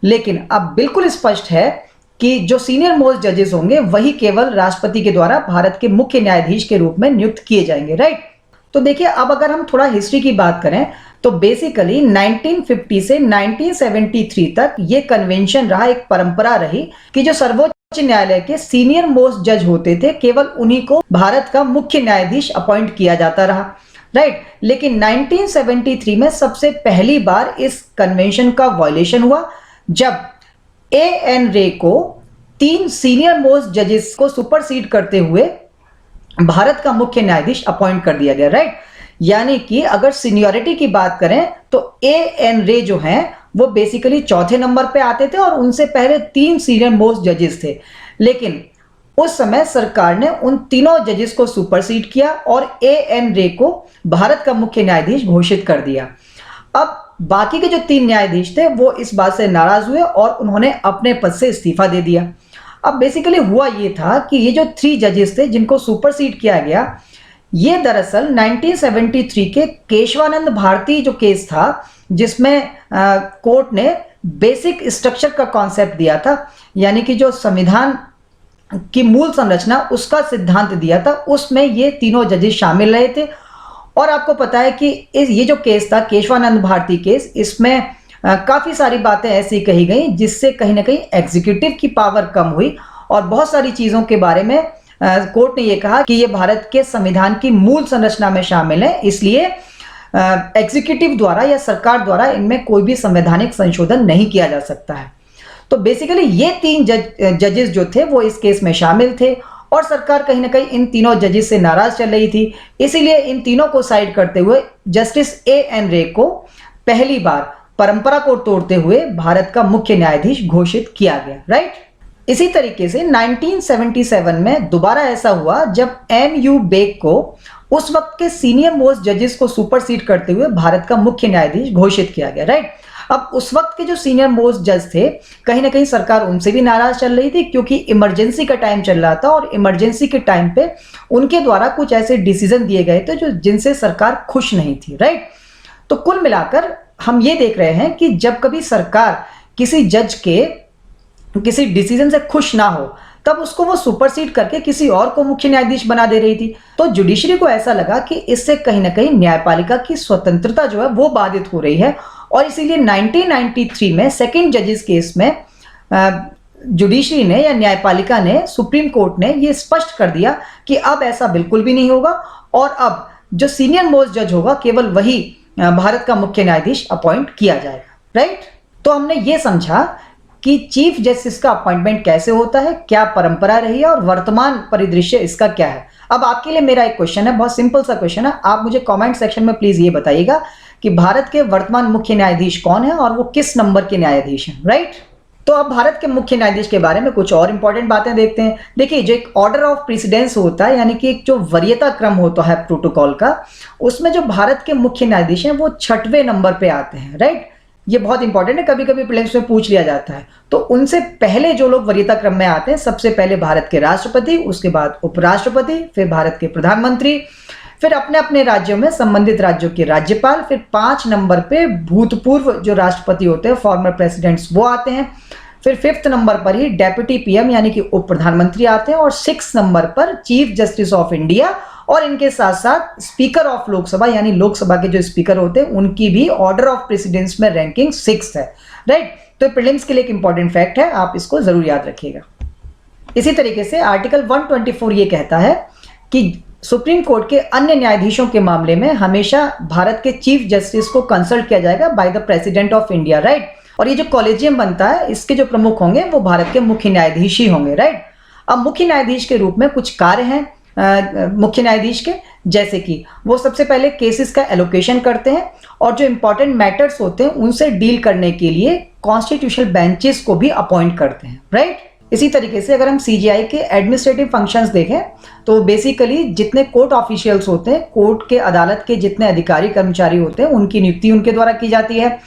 A: लेकिन अब बिल्कुल स्पष्ट है कि जो सीनियर मोस्ट जजेस होंगे वही केवल राष्ट्रपति के द्वारा भारत के मुख्य न्यायाधीश के रूप में नियुक्त किए जाएंगे, राइट। तो देखिए, अब अगर हम थोड़ा हिस्ट्री की बात करें तो बेसिकली 1950 से 1973 तक ये कन्वेंशन रहा, एक परंपरा रही कि जो सर्वोच्च न्यायालय के सीनियर मोस्ट जज होते थे केवल उन्हीं को भारत का मुख्य न्यायाधीश अपॉइंट किया जाता रहा, राइट। लेकिन 1973 में सबसे पहली बार इस कन्वेंशन का वायलेशन हुआ जब एएन रे को 3 सीनियर मोस्ट जजेस को सुपरसीड करते हुए भारत का मुख्य न्यायाधीश अपॉइंट कर दिया गया, राइट। यानी कि अगर सीनियरिटी की बात करें तो एएन रे जो हैं वो बेसिकली चौथे नंबर पे आते थे और उनसे पहले 3 सीनियर मोस्ट जजेस थे, लेकिन उस समय सरकार ने उन तीनों जजेस को सुपरसीड किया और एएन रे को भारत का मुख्य न्यायाधीश घोषित कर दिया। अब बाकी के जो 3 न्यायाधीश थे वो इस बात से नाराज हुए और उन्होंने अपने पद से इस्तीफा दे दिया। अब बेसिकली हुआ ये था कि ये जो 3 जजेस थे जिनको सुपरसीड किया गया, ये दरअसल 1973 के केशवानंद भारती जो केस था जिसमें कोर्ट ने बेसिक स्ट्रक्चर का कॉन्सेप्ट दिया था, यानी कि जो संविधान की मूल संरचना उसका सिद्धांत दिया था, उसमें ये तीनों जजेस शामिल रहे थे। और आपको पता है कि ये जो केस था केशवानंद भारती केस, इसमें काफ़ी सारी बातें ऐसी कही गई जिससे कहीं ना कहीं एग्जीक्यूटिव की पावर कम हुई और बहुत सारी चीज़ों के बारे में कोर्ट ने ये कहा कि ये भारत के संविधान की मूल संरचना में शामिल है, इसलिए एग्जीक्यूटिव द्वारा या सरकार द्वारा इनमें कोई भी संवैधानिक संशोधन नहीं किया जा सकता है। तो बेसिकली ये 3 जजेस जो थे वो इस केस में शामिल थे और सरकार कहीं ना कहीं इन तीनों जजेस से नाराज चल रही थी, इसीलिए इन तीनों को साइड करते हुए जस्टिस एएन रे को पहली बार परंपरा को तोड़ते हुए भारत का मुख्य न्यायाधीश घोषित किया गया, राइट। इसी तरीके से 1977 में दोबारा ऐसा हुआ जब एमयू बेग को उस वक्त के सीनियर मोस्ट जजेस को सुपरसीड करते हुए भारत का मुख्य न्यायाधीश घोषित किया गया, राइट। अब उस वक्त के जो सीनियर मोस्ट जज थे, कहीं ना कहीं सरकार उनसे भी नाराज चल रही थी, क्योंकि इमरजेंसी का टाइम चल रहा था और इमरजेंसी के टाइम पे उनके द्वारा कुछ ऐसे डिसीजन दिए गए थे जो जिनसे सरकार खुश नहीं थी, राइट। तो कुल मिलाकर हम ये देख रहे हैं कि जब कभी सरकार किसी जज के किसी डिसीजन से खुश ना हो, तब उसको वो सुपरसीड करके किसी और को मुख्य न्यायाधीश बना दे रही थी। तो जुडिशरी को ऐसा लगा कि इससे कहीं ना कहीं न्यायपालिका की स्वतंत्रता जो है वो बाधित हो रही है, और इसीलिए 1993 में सेकंड जजेस केस में जुडिशरी ने या न्यायपालिका ने, सुप्रीम कोर्ट ने ये स्पष्ट कर दिया कि अब ऐसा बिल्कुल भी नहीं होगा, और अब जो सीनियर मोस्ट जज होगा केवल वही भारत का मुख्य न्यायाधीश अपॉइंट किया जाएगा, राइट। तो हमने ये समझा कि चीफ जस्टिस का अपॉइंटमेंट कैसे होता है, क्या परंपरा रही है और वर्तमान परिदृश्य इसका क्या है। अब आपके लिए मेरा एक क्वेश्चन है, बहुत सिंपल सा क्वेश्चन है, आप मुझे कमेंट सेक्शन में प्लीज ये बताइएगा कि भारत के वर्तमान मुख्य न्यायाधीश कौन है और वो किस नंबर के न्यायाधीश हैं, राइट। तो अब भारत के मुख्य न्यायाधीश के बारे में कुछ और इंपॉर्टेंट बातें देखते हैं। देखिए, जो एक ऑर्डर ऑफ प्रेसिडेंस होता है, यानी कि एक जो वरीयता क्रम होता है प्रोटोकॉल का, उसमें जो भारत के मुख्य न्यायाधीश हैं वो 6वें नंबर पे आते हैं, राइट। ये बहुत इंपॉर्टेंट है, कभी कभी प्रीलिम्स में पूछ लिया जाता है। तो उनसे पहले जो लोग वरीयता क्रम में आते हैं, सबसे पहले भारत के राष्ट्रपति, उसके बाद उपराष्ट्रपति, फिर भारत के प्रधानमंत्री, फिर अपने अपने राज्यों में संबंधित राज्यों के राज्यपाल, फिर 5 नंबर पे भूतपूर्व जो राष्ट्रपति होते हैं, फॉर्मर प्रेसिडेंट्स, वो आते हैं। फिर 5th नंबर पर ही डेप्यूटी पीएम यानी कि उप प्रधानमंत्री आते हैं, और 6 नंबर पर चीफ जस्टिस ऑफ इंडिया, और इनके साथ साथ स्पीकर ऑफ लोकसभा यानी लोकसभा के जो स्पीकर होते हैं उनकी भी ऑर्डर ऑफ प्रेसिडेंस में रैंकिंग 6 है, राइट। तो प्रीलिम्स के लिए एक इंपॉर्टेंट फैक्ट है, आप इसको जरूर याद रखिएगा। इसी तरीके से आर्टिकल 124 ये कहता है कि सुप्रीम कोर्ट के अन्य न्यायाधीशों के मामले में हमेशा भारत के चीफ जस्टिस को कंसल्ट किया जाएगा bye the president of India, right. और ये जो कॉलेजियम बनता है, इसके जो प्रमुख होंगे वो भारत के मुख्य न्यायाधीश ही होंगे, राइट। अब मुख्य न्यायाधीश के रूप में कुछ कार्य हैं मुख्य न्यायाधीश के, जैसे कि वो सबसे पहले केसेस का एलोकेशन करते हैं, और जो इंपॉर्टेंट मैटर्स होते हैं उनसे डील करने के लिए कॉन्स्टिट्यूशनल बेंचेस को भी अपॉइंट करते हैं, राइट। इसी तरीके से अगर हम सीजीआई के एडमिनिस्ट्रेटिव फंक्शंस देखें, तो बेसिकली जितने कोर्ट ऑफिशियल्स होते हैं, कोर्ट के अदालत के जितने अधिकारी कर्मचारी होते हैं, उनकी नियुक्ति उनके द्वारा की जाती है।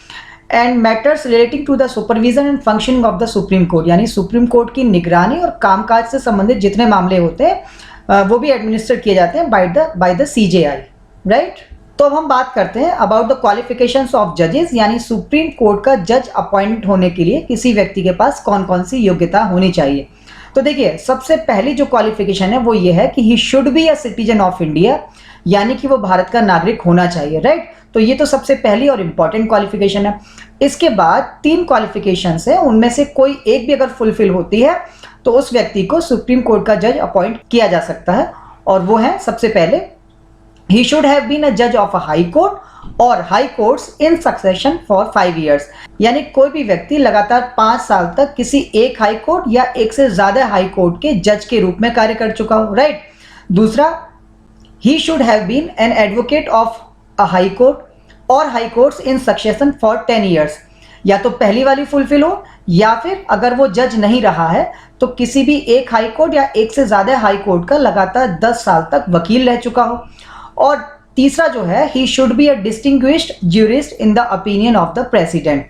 A: And matters relating to the supervision and functioning of the supreme Court, यानी सुप्रीम कोर्ट की निगरानी और कामकाज से संबंधित जितने मामले होते हैं वो भी एडमिनिस्टर किए जाते हैं बाय द सीजेआई, राइट। तो अब हम बात करते हैं अबाउट द क्वालिफिकेशंस ऑफ जजेस, यानी सुप्रीम कोर्ट का जज अपॉइंट होने के लिए किसी व्यक्ति के पास कौन कौन सी योग्यता होनी चाहिए। तो देखिए, सबसे पहली जो क्वालिफिकेशन है वो ये है कि he should be a citizen of India, यानी कि वो भारत का नागरिक होना चाहिए, राइट। तो ये तो सबसे पहली और इंपॉर्टेंट क्वालिफिकेशन है। इसके बाद 3 क्वालिफिकेशंस है, उनमें से कोई एक भी अगर फुलफिल होती है तो उस व्यक्ति को सुप्रीम कोर्ट का जज अपॉइंट किया जा सकता है, और वो है सबसे पहले he should have been a जज ऑफ अ हाई कोर्ट और high courts in succession for 5 years, यानी कोई भी व्यक्ति लगातार 5 साल तक किसी एक हाई कोर्ट या एक से ज्यादा हाई कोर्ट के जज के रूप में कार्य कर चुका हो, राइट। दूसरा, he should have been an advocate of a high court और high courts in succession for 10 years, या तो पहली वाली फुलफिल हो, या फिर अगर वो जज नहीं रहा है तो किसी भी एक हाई कोर्ट या एक से ज्यादा हाई कोर्ट का लगातार 10 साल तक वकील रह चुका हो। और तीसरा जो है, he should be a distinguished jurist in the opinion of the president,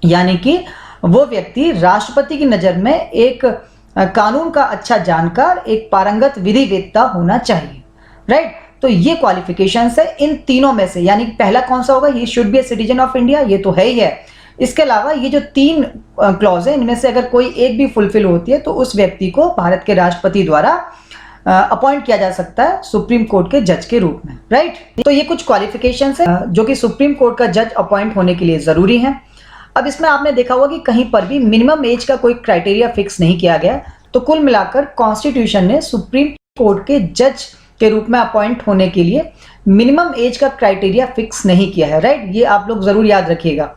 A: यानी कि वो व्यक्ति राष्ट्रपति की नजर में एक कानून का अच्छा जानकार, एक पारंगत विधिवेत्ता होना चाहिए, राइट। तो ये क्वालिफिकेशंस है इन तीनों में से, यानी पहला कौन सा होगा, he should be a citizen of India, ये तो है ही है। इसके अलावा ये जो 3 क्लॉज है, इनमें से अगर कोई एक भी फुलफिल होती है तो उस व्यक्ति को भारत के राष्ट्रपति द्वारा अपॉइंट किया जा सकता है सुप्रीम कोर्ट के जज के रूप में, राइट। तो ये कुछ क्वालिफिकेशंस है जो कि सुप्रीम कोर्ट का जज अपॉइंट होने के लिए जरूरी है। अब इसमें आपने देखा होगा कि कहीं पर भी मिनिमम एज का कोई क्राइटेरिया फिक्स नहीं किया गया, तो कुल मिलाकर कॉन्स्टिट्यूशन ने सुप्रीम कोर्ट के जज के रूप में अपॉइंट होने के लिए मिनिमम एज का क्राइटेरिया फिक्स नहीं किया है, राइट। ये आप लोग जरूर याद रखिएगा।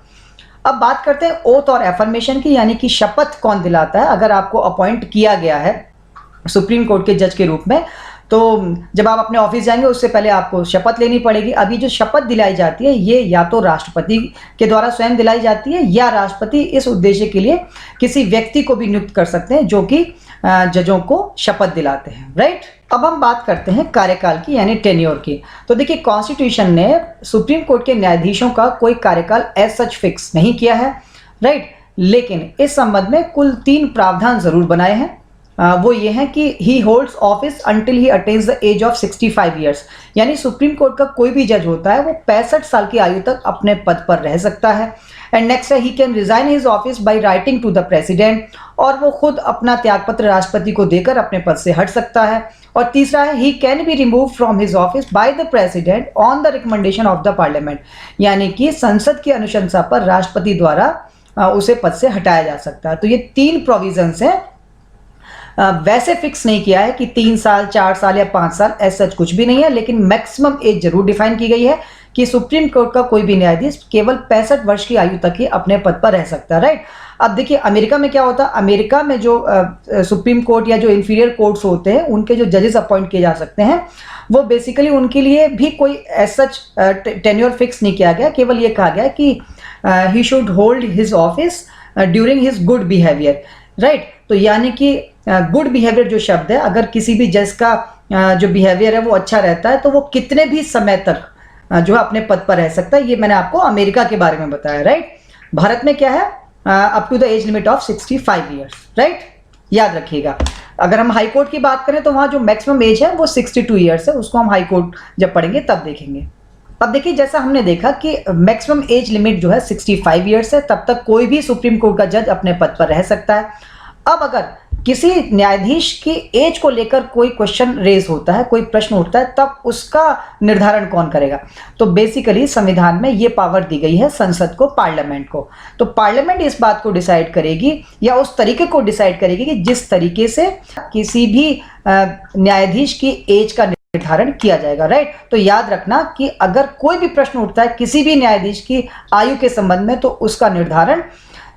A: अब बात करते हैं ओथ और एफर्मेशन की, यानी कि शपथ कौन दिलाता है अगर आपको अपॉइंट किया गया है सुप्रीम कोर्ट के जज के रूप में। तो जब आप अपने ऑफिस जाएंगे उससे पहले आपको शपथ लेनी पड़ेगी। अभी जो शपथ दिलाई जाती है ये या तो राष्ट्रपति के द्वारा स्वयं दिलाई जाती है या राष्ट्रपति इस उद्देश्य के लिए किसी व्यक्ति को भी नियुक्त कर सकते हैं जो कि जजों को शपथ दिलाते हैं, राइट। अब हम बात करते हैं कार्यकाल की यानी टेन्योर की। तो देखिए कॉन्स्टिट्यूशन ने सुप्रीम कोर्ट के न्यायाधीशों का कोई कार्यकाल एज सच फिक्स नहीं किया है, राइट, लेकिन इस संबंध में कुल 3 प्रावधान जरूर बनाए हैं। वो ये है कि he holds office until he attains the age of 65 years, यानी सुप्रीम कोर्ट का कोई भी जज होता है वो 65 साल की आयु तक अपने पद पर रह सकता है। एंड नेक्स्ट है he can resign his office by writing to the president, और वो खुद अपना त्यागपत्र राष्ट्रपति को देकर अपने पद से हट सकता है। और तीसरा है he can be remove from his office bye the president on the recommendation of the parliament, यानी कि संसद की अनुशंसा पर राष्ट्रपति द्वारा उसे पद से हटाया जा सकता है। तो ये 3 प्रोविजंस हैं। वैसे फिक्स नहीं किया है कि 3 साल, 4 साल या 5 साल, ऐसा कुछ भी नहीं है, लेकिन मैक्सिमम एज जरूर डिफाइन की गई है कि सुप्रीम कोर्ट का कोई भी न्यायाधीश केवल 65 वर्ष की आयु तक ही अपने पद पर रह सकता है, राइट। अब देखिए अमेरिका में क्या होता है, अमेरिका में जो सुप्रीम कोर्ट या जो इंफीरियर कोर्ट्स होते हैं उनके जो जजेस अपॉइंट किए जा सकते हैं वो बेसिकली उनके लिए भी कोई एज सच टेन्योर फिक्स नहीं किया गया। केवल ये कहा गया कि he should hold his office during his good behaviour, right. तो यानी कि गुड बिहेवियर जो शब्द है, अगर किसी भी जज का जो बिहेवियर है वो अच्छा रहता है तो वो कितने भी समय तक जो है अपने पद पर रह सकता है। ये मैंने आपको अमेरिका के बारे में बताया, राइट। भारत में क्या है, up to the age limit of 65 years, right, याद रखिएगा। अगर हम हाई कोर्ट की बात करें तो वहां जो मैक्सिमम एज है वो 62 ईयर्स है, उसको हम हाई कोर्ट जब पढ़ेंगे तब देखेंगे। अब देखिए जैसा हमने देखा कि मैक्सिमम एज लिमिट जो है 65 ईयर्स है, तब तक कोई भी सुप्रीम कोर्ट का जज अपने पद पर रह सकता है। अब अगर किसी न्यायाधीश की एज को लेकर कोई क्वेश्चन रेज होता है, कोई प्रश्न उठता है, तब उसका निर्धारण कौन करेगा? तो बेसिकली संविधान में ये पावर दी गई है संसद को, पार्लियामेंट को। तो पार्लियामेंट इस बात को डिसाइड करेगी या उस तरीके को डिसाइड करेगी कि जिस तरीके से किसी भी न्यायाधीश की एज का निर्धारण किया जाएगा, राइट। तो याद रखना कि अगर कोई भी प्रश्न उठता है किसी भी न्यायाधीश की आयु के संबंध में तो उसका निर्धारण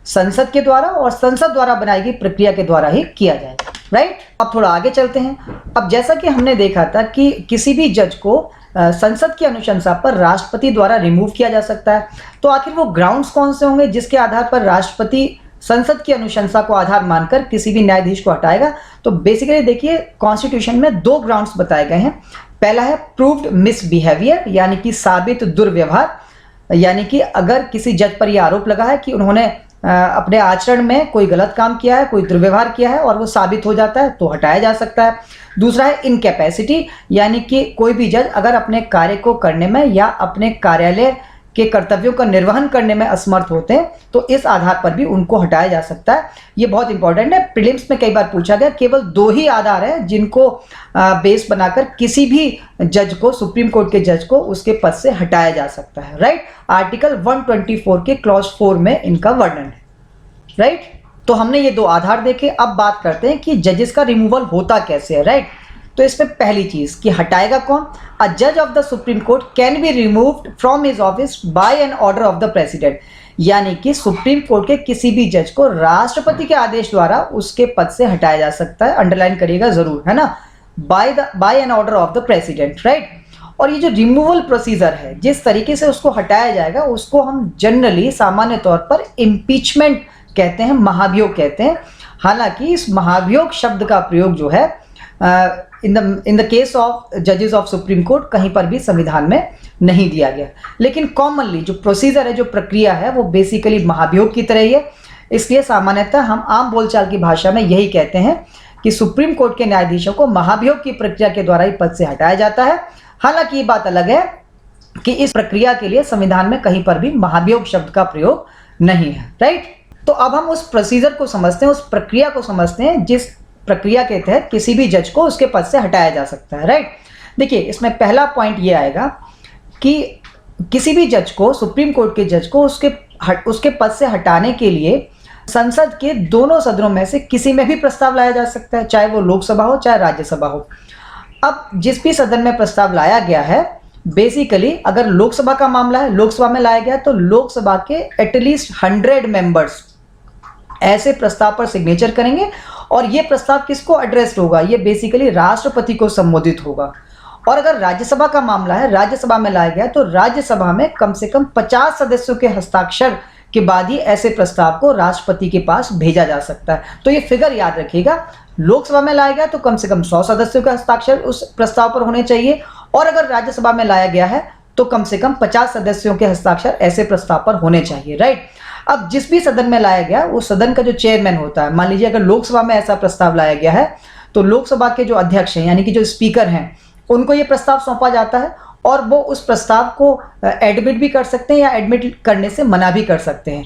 A: संसद के द्वारा और संसद द्वारा बनाई गई प्रक्रिया के द्वारा ही किया जाएगा, राइट। अब थोड़ा आगे चलते हैं। अब जैसा कि हमने देखा था कि किसी भी जज को संसद की अनुशंसा पर राष्ट्रपति द्वारा रिमूव किया जा सकता है, तो आखिर वो ग्राउंड्स कौन से होंगे जिसके आधार पर राष्ट्रपति संसद की अनुशंसा को आधार मानकर किसी भी न्यायाधीश को हटाएगा? तो बेसिकली देखिए कॉन्स्टिट्यूशन में 2 ग्राउंड्स बताए गए हैं। पहला है प्रूव्ड मिसबिहेवियर, यानी कि साबित दुर्व्यवहार, यानी कि अगर किसी जज पर यह आरोप लगा है कि उन्होंने अपने आचरण में कोई गलत काम किया है, कोई दुर्व्यवहार किया है और वो साबित हो जाता है तो हटाया जा सकता है। दूसरा है इनकैपेसिटी, यानी कि कोई भी जज अगर अपने कार्य को करने में या अपने कार्यालय के कर्तव्यों का निर्वहन करने में असमर्थ होते हैं तो इस आधार पर भी उनको हटाया जा सकता है। ये बहुत इंपॉर्टेंट है, प्रीलिम्स में कई बार पूछा गया। केवल 2 ही आधार हैं जिनको बेस बनाकर किसी भी जज को, सुप्रीम कोर्ट के जज को उसके पद से हटाया जा सकता है, राइट। आर्टिकल 124 के क्लॉज 4 में इनका वर्णन है, राइट। तो हमने ये 2 आधार देखे। अब बात करते हैं कि जजेस का रिमूवल होता कैसे है, राइट। तो इसमें पहली चीज कि हटाएगा कौन? अ जज of the supreme Court can be removed from his office by an order of the president, यानी कि सुप्रीम कोर्ट के किसी भी जज को राष्ट्रपति के आदेश द्वारा उसके पद से हटाया जा सकता है। अंडरलाइन करिएगा जरूर, है ना, by an order of the president, right. और ये जो रिमूवल प्रोसीजर है, जिस तरीके से उसको हटाया जाएगा, उसको हम जनरली सामान्य तौर पर इम्पीचमेंट कहते हैं, महाभियोग कहते हैं। हालांकि इस महाभियोग शब्द का प्रयोग जो है इन द केस ऑफ जजेस ऑफ सुप्रीम कोर्ट कहीं पर भी संविधान में नहीं दिया गया, लेकिन कॉमनली जो प्रोसीजर है, जो प्रक्रिया है, वो बेसिकली महाभियोग की तरह ही है। इसलिए सामान्यतः हम आम बोलचाल की भाषा में यही कहते हैं कि सुप्रीम कोर्ट के न्यायाधीशों को महाभियोग की प्रक्रिया के द्वारा ही पद से हटाया जाता है। हालांकि ये बात अलग है कि इस प्रक्रिया के लिए संविधान में कहीं पर भी महाभियोग शब्द का प्रयोग नहीं है, राइट। तो अब हम उस प्रोसीजर को समझते हैं, उस प्रक्रिया को समझते हैं जिस प्रक्रिया के तहत किसी भी जज को उसके पद से हटाया जा सकता है, राइट। देखिए इसमें पहला पॉइंट ये आएगा कि किसी भी जज को, सुप्रीम कोर्ट के जज को उसके पद से हटाने के लिए संसद के दोनों सदनों में से किसी में भी प्रस्ताव लाया जा सकता है, चाहे वो लोकसभा हो चाहे राज्यसभा हो। अब जिस भी सदन में प्रस्ताव लाया गया है, बेसिकली अगर लोकसभा का मामला है, लोकसभा में लाया गया तो लोकसभा के एटलीस्ट 100 मेंबर्स ऐसे प्रस्ताव पर सिग्नेचर करेंगे और ये प्रस्ताव किसको एड्रेस्ड होगा, ये बेसिकली राष्ट्रपति को संबोधित होगा। और अगर राज्यसभा का मामला है, राज्यसभा में लाया गया तो राज्यसभा में कम से कम 50 सदस्यों के हस्ताक्षर के बाद ही ऐसे प्रस्ताव को राष्ट्रपति के पास भेजा जा सकता है। तो ये फिगर याद रखिएगा, लोकसभा में लाया गया तो कम से कम 100 सदस्यों के हस्ताक्षर उस प्रस्ताव पर होने चाहिए, और अगर राज्यसभा में लाया गया है तो कम से कम 50 सदस्यों के हस्ताक्षर ऐसे प्रस्ताव पर होने चाहिए, राइट। अब जिस भी सदन में लाया गया उस सदन का जो चेयरमैन होता है, मान लीजिए अगर लोकसभा में ऐसा प्रस्ताव लाया गया है तो लोकसभा के जो अध्यक्ष हैं यानी कि जो स्पीकर हैं उनको ये प्रस्ताव सौंपा जाता है और वो उस प्रस्ताव को एडमिट भी कर सकते हैं या एडमिट करने से मना भी कर सकते हैं।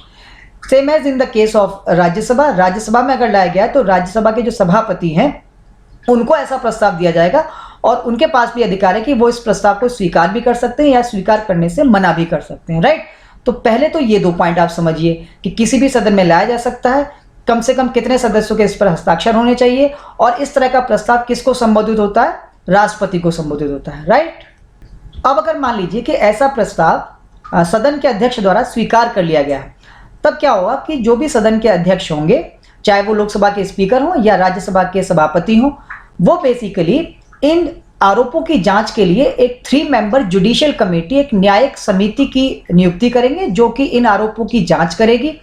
A: Same as in the case of Rajya Sabha, Rajya Sabha में अगर लाया गया तो राज्यसभा के जो सभापति हैं उनको ऐसा प्रस्ताव दिया जाएगा और उनके पास भी अधिकार है कि वो इस प्रस्ताव को स्वीकार भी कर सकते हैं या स्वीकार करने से मना भी कर सकते हैं, राइट। तो पहले तो ये 2 पॉइंट आप समझिए कि किसी भी सदन में लाया जा सकता है, कम से कम कितने सदस्यों के इस पर हस्ताक्षर होने चाहिए, और इस तरह का प्रस्ताव किसको संबोधित होता है, राष्ट्रपति को संबोधित होता है, राइट। अब अगर मान लीजिए कि ऐसा प्रस्ताव सदन के अध्यक्ष द्वारा स्वीकार कर लिया गया है, तब क्या होगा कि जो भी सदन के अध्यक्ष होंगे, चाहे वो लोकसभा के स्पीकर हों या राज्यसभा के सभापति हों, वो बेसिकली इन आरोपों की जांच के लिए एक 3 मेंबर जुडिशियल कमेटी, एक न्यायिक समिति की नियुक्ति करेंगे जो कि इन आरोपों की जांच करेगी।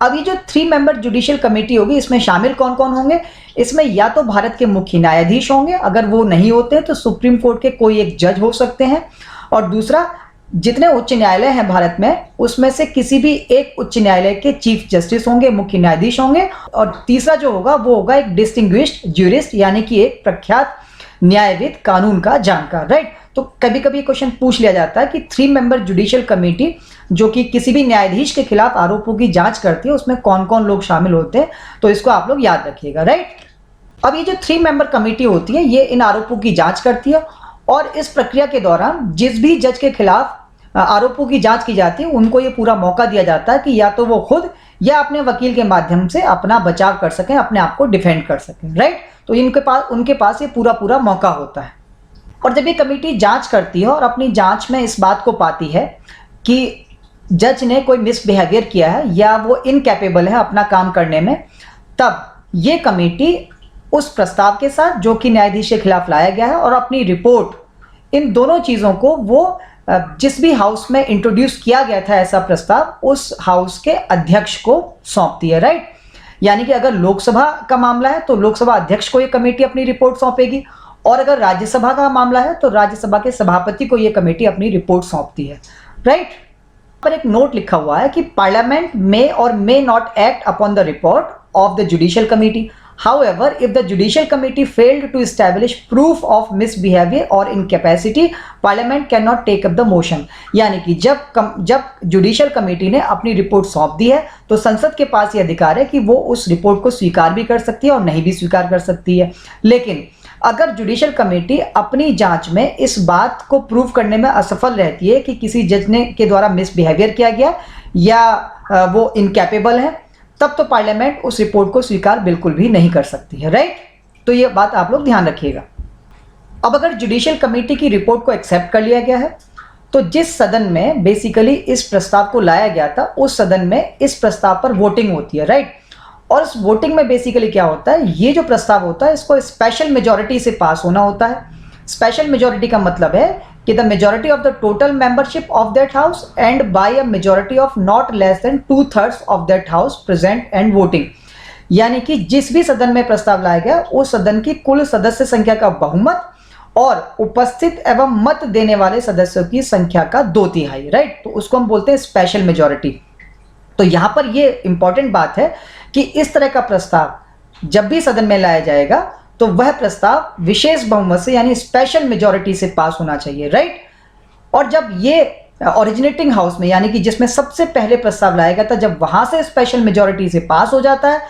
A: अब ये जो 3 मेंबर जुडिशियल कमेटी होगी इसमें शामिल कौन कौन होंगे, इसमें या तो भारत के मुख्य न्यायाधीश होंगे, अगर वो नहीं होते तो सुप्रीम कोर्ट के कोई एक जज हो सकते हैं, और दूसरा जितने उच्च न्यायालय हैं भारत में उसमें से किसी भी एक उच्च न्यायालय के चीफ जस्टिस होंगे, मुख्य न्यायाधीश होंगे, और तीसरा जो होगा वो होगा एक डिस्टिंग्विश्ड ज्यूरिस्ट यानी कि एक प्रख्यात न्यायविद, कानून का जानकार, राइट। तो कभी कभी क्वेश्चन पूछ लिया जाता है कि 3 मेंबर जुडिशियल कमेटी जो कि किसी भी न्यायाधीश के खिलाफ आरोपों की जांच करती है उसमें कौन कौन लोग शामिल होते हैं, तो इसको आप लोग याद रखिएगा, राइट। अब ये जो 3 मेंबर कमेटी होती है ये इन आरोपों की जांच करती है और इस प्रक्रिया के दौरान जिस भी जज के खिलाफ आरोपों की जांच की जाती है उनको ये पूरा मौका दिया जाता है कि या तो वो खुद या अपने वकील के माध्यम से अपना बचाव कर सकें, अपने आप को डिफेंड कर सकें, राइट। तो उनके पास ये पूरा मौका होता है। और जब ये कमेटी जांच करती है और अपनी जांच में इस बात को पाती है कि जज ने कोई मिसबिहेवियर किया है या वो इनकैपेबल है अपना काम करने में, तब ये कमेटी उस प्रस्ताव के साथ जो कि न्यायाधीश के खिलाफ लाया गया है और अपनी रिपोर्ट, इन दोनों चीज़ों को वो जिस भी हाउस में इंट्रोड्यूस किया गया था ऐसा प्रस्ताव उस हाउस के अध्यक्ष को सौंपती है, राइट। यानी कि अगर लोकसभा का मामला है तो लोकसभा अध्यक्ष को ये कमेटी अपनी रिपोर्ट सौंपेगी, और अगर राज्यसभा का मामला है तो राज्यसभा के सभापति को ये कमेटी अपनी रिपोर्ट सौंपती है, राइट। पर एक नोट लिखा हुआ है कि पार्लियामेंट मे और may not act upon the report of the judicial committee. However, if the judicial committee failed to establish proof of misbehavior or incapacity, Parliament cannot take up the motion। यानी कि जब जुडिशियल कमेटी ने अपनी रिपोर्ट सौंप दी है तो संसद के पास ये अधिकार है कि वो उस रिपोर्ट को स्वीकार भी कर सकती है और नहीं भी स्वीकार कर सकती है। लेकिन अगर जुडिशियल कमेटी अपनी जांच में इस बात को प्रूव करने में असफल रहती है कि किसी जज ने के द्वारा मिसबिहेवियर किया गया या वो इनकैपेबल है, तब तो पार्लियामेंट उस रिपोर्ट को स्वीकार बिल्कुल भी नहीं कर सकती है, राइट। तो ये बात आप लोग ध्यान रखिएगा। अब अगर जुडिशियल कमेटी की रिपोर्ट को एक्सेप्ट कर लिया गया है तो जिस सदन में बेसिकली इस प्रस्ताव को लाया गया था उस सदन में इस प्रस्ताव पर वोटिंग होती है, राइट। और इस वोटिंग में बेसिकली क्या होता है, ये जो प्रस्ताव होता है इसको स्पेशल मेजॉरिटी से पास होना होता है। स्पेशल मेजॉरिटी का मतलब है कि the majority of the total membership of that house and by a majority of not less than 2/3 of that house present and voting. यानी कि जिस भी सदन में प्रस्ताव लाया गया उस सदन की कुल सदस्य संख्या का बहुमत और उपस्थित एवं मत देने वाले सदस्यों की संख्या का 2/3, राइट। तो उसको हम बोलते हैं स्पेशल मेजॉरिटी। तो यहां पर ये इंपॉर्टेंट बात है कि इस तरह का प्रस्ताव जब भी सदन में लाया जाएगा तो वह प्रस्ताव विशेष बहुमत से यानी स्पेशल मेजॉरिटी से पास होना चाहिए, राइट। और जब ये ओरिजिनेटिंग हाउस में यानी कि जिसमें सबसे पहले प्रस्ताव लाया गया था, जब वहां से स्पेशल मेजॉरिटी से पास हो जाता है,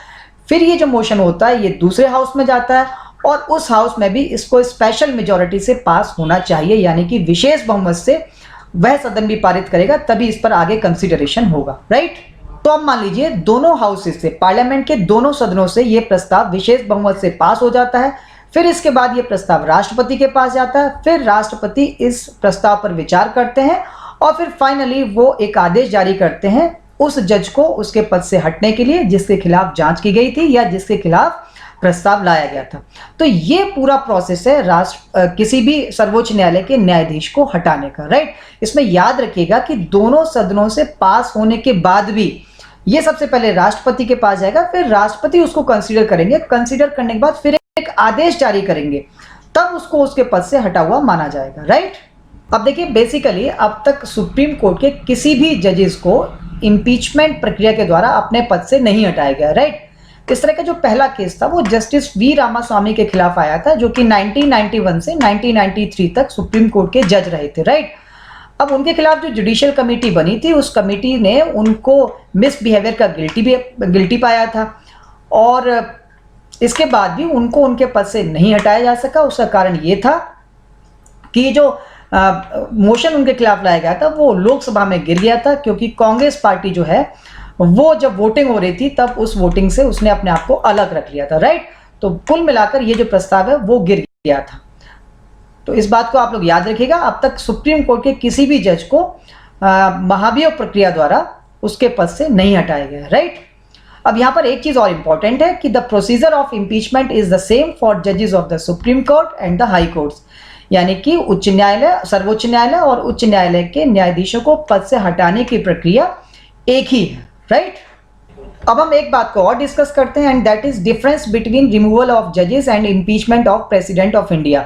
A: फिर ये जो मोशन होता है ये दूसरे हाउस में जाता है और उस हाउस में भी इसको स्पेशल मेजॉरिटी से पास होना चाहिए, यानी कि विशेष बहुमत से वह सदन भी पारित करेगा तभी इस पर आगे कंसिडरेशन होगा, राइट। तो अब मान लीजिए दोनों हाउसेस से, पार्लियामेंट के दोनों सदनों से ये प्रस्ताव विशेष बहुमत से पास हो जाता है, फिर इसके बाद ये प्रस्ताव राष्ट्रपति के पास जाता है, फिर राष्ट्रपति इस प्रस्ताव पर विचार करते हैं और फिर फाइनली वो एक आदेश जारी करते हैं उस जज को उसके पद से हटने के लिए जिसके खिलाफ जांच की गई थी या जिसके खिलाफ प्रस्ताव लाया गया था। तो ये पूरा प्रोसेस है किसी भी सर्वोच्च न्यायालय के न्यायाधीश को हटाने का, राइट। इसमें याद रखिएगा कि दोनों सदनों से पास होने के बाद भी ये सबसे पहले राष्ट्रपति के पास जाएगा, फिर राष्ट्रपति उसको कंसीडर करेंगे, कंसीडर करने के बाद फिर एक आदेश जारी करेंगे, तब उसको उसके पद से हटा हुआ माना जाएगा, राइट। अब देखिए, बेसिकली अब तक सुप्रीम कोर्ट के किसी भी जजेस को इम्पीचमेंट प्रक्रिया के द्वारा अपने पद से नहीं हटाया गया, राइट। इस तरह का जो पहला केस था वो जस्टिस वी रामास्वामी के खिलाफ आया था, जो कि 1991 से 1993 तक सुप्रीम कोर्ट के जज रहे थे, राइट। अब उनके खिलाफ जो जुडिशियल कमेटी बनी थी, उस कमेटी ने उनको मिसबिहेवियर का गिल्टी पाया था, और इसके बाद भी उनको उनके पद से नहीं हटाया जा सका। उसका कारण ये था कि जो मोशन उनके खिलाफ लाया गया था वो लोकसभा में गिर गया था, क्योंकि कांग्रेस पार्टी जो है वो जब वोटिंग हो रही थी तब उस वोटिंग से उसने अपने आप को अलग रख लिया था, राइट। तो कुल मिलाकर ये जो प्रस्ताव है वो गिर गया था। तो इस बात को आप लोग याद रखिएगा, अब तक सुप्रीम कोर्ट के किसी भी जज को महाभियोग प्रक्रिया द्वारा उसके पद से नहीं हटाया गया, राइट। अब यहाँ पर एक चीज और इंपॉर्टेंट है कि the procedure of impeachment is the same for जजेस of the supreme court and the high courts, यानी कि उच्च न्यायालय, सर्वोच्च न्यायालय और उच्च न्यायालय के न्यायाधीशों को पद से हटाने की प्रक्रिया एक ही है, राइट। अब हम एक बात को और डिस्कस करते हैं, and that is difference between removal of जजेस and impeachment of president of India,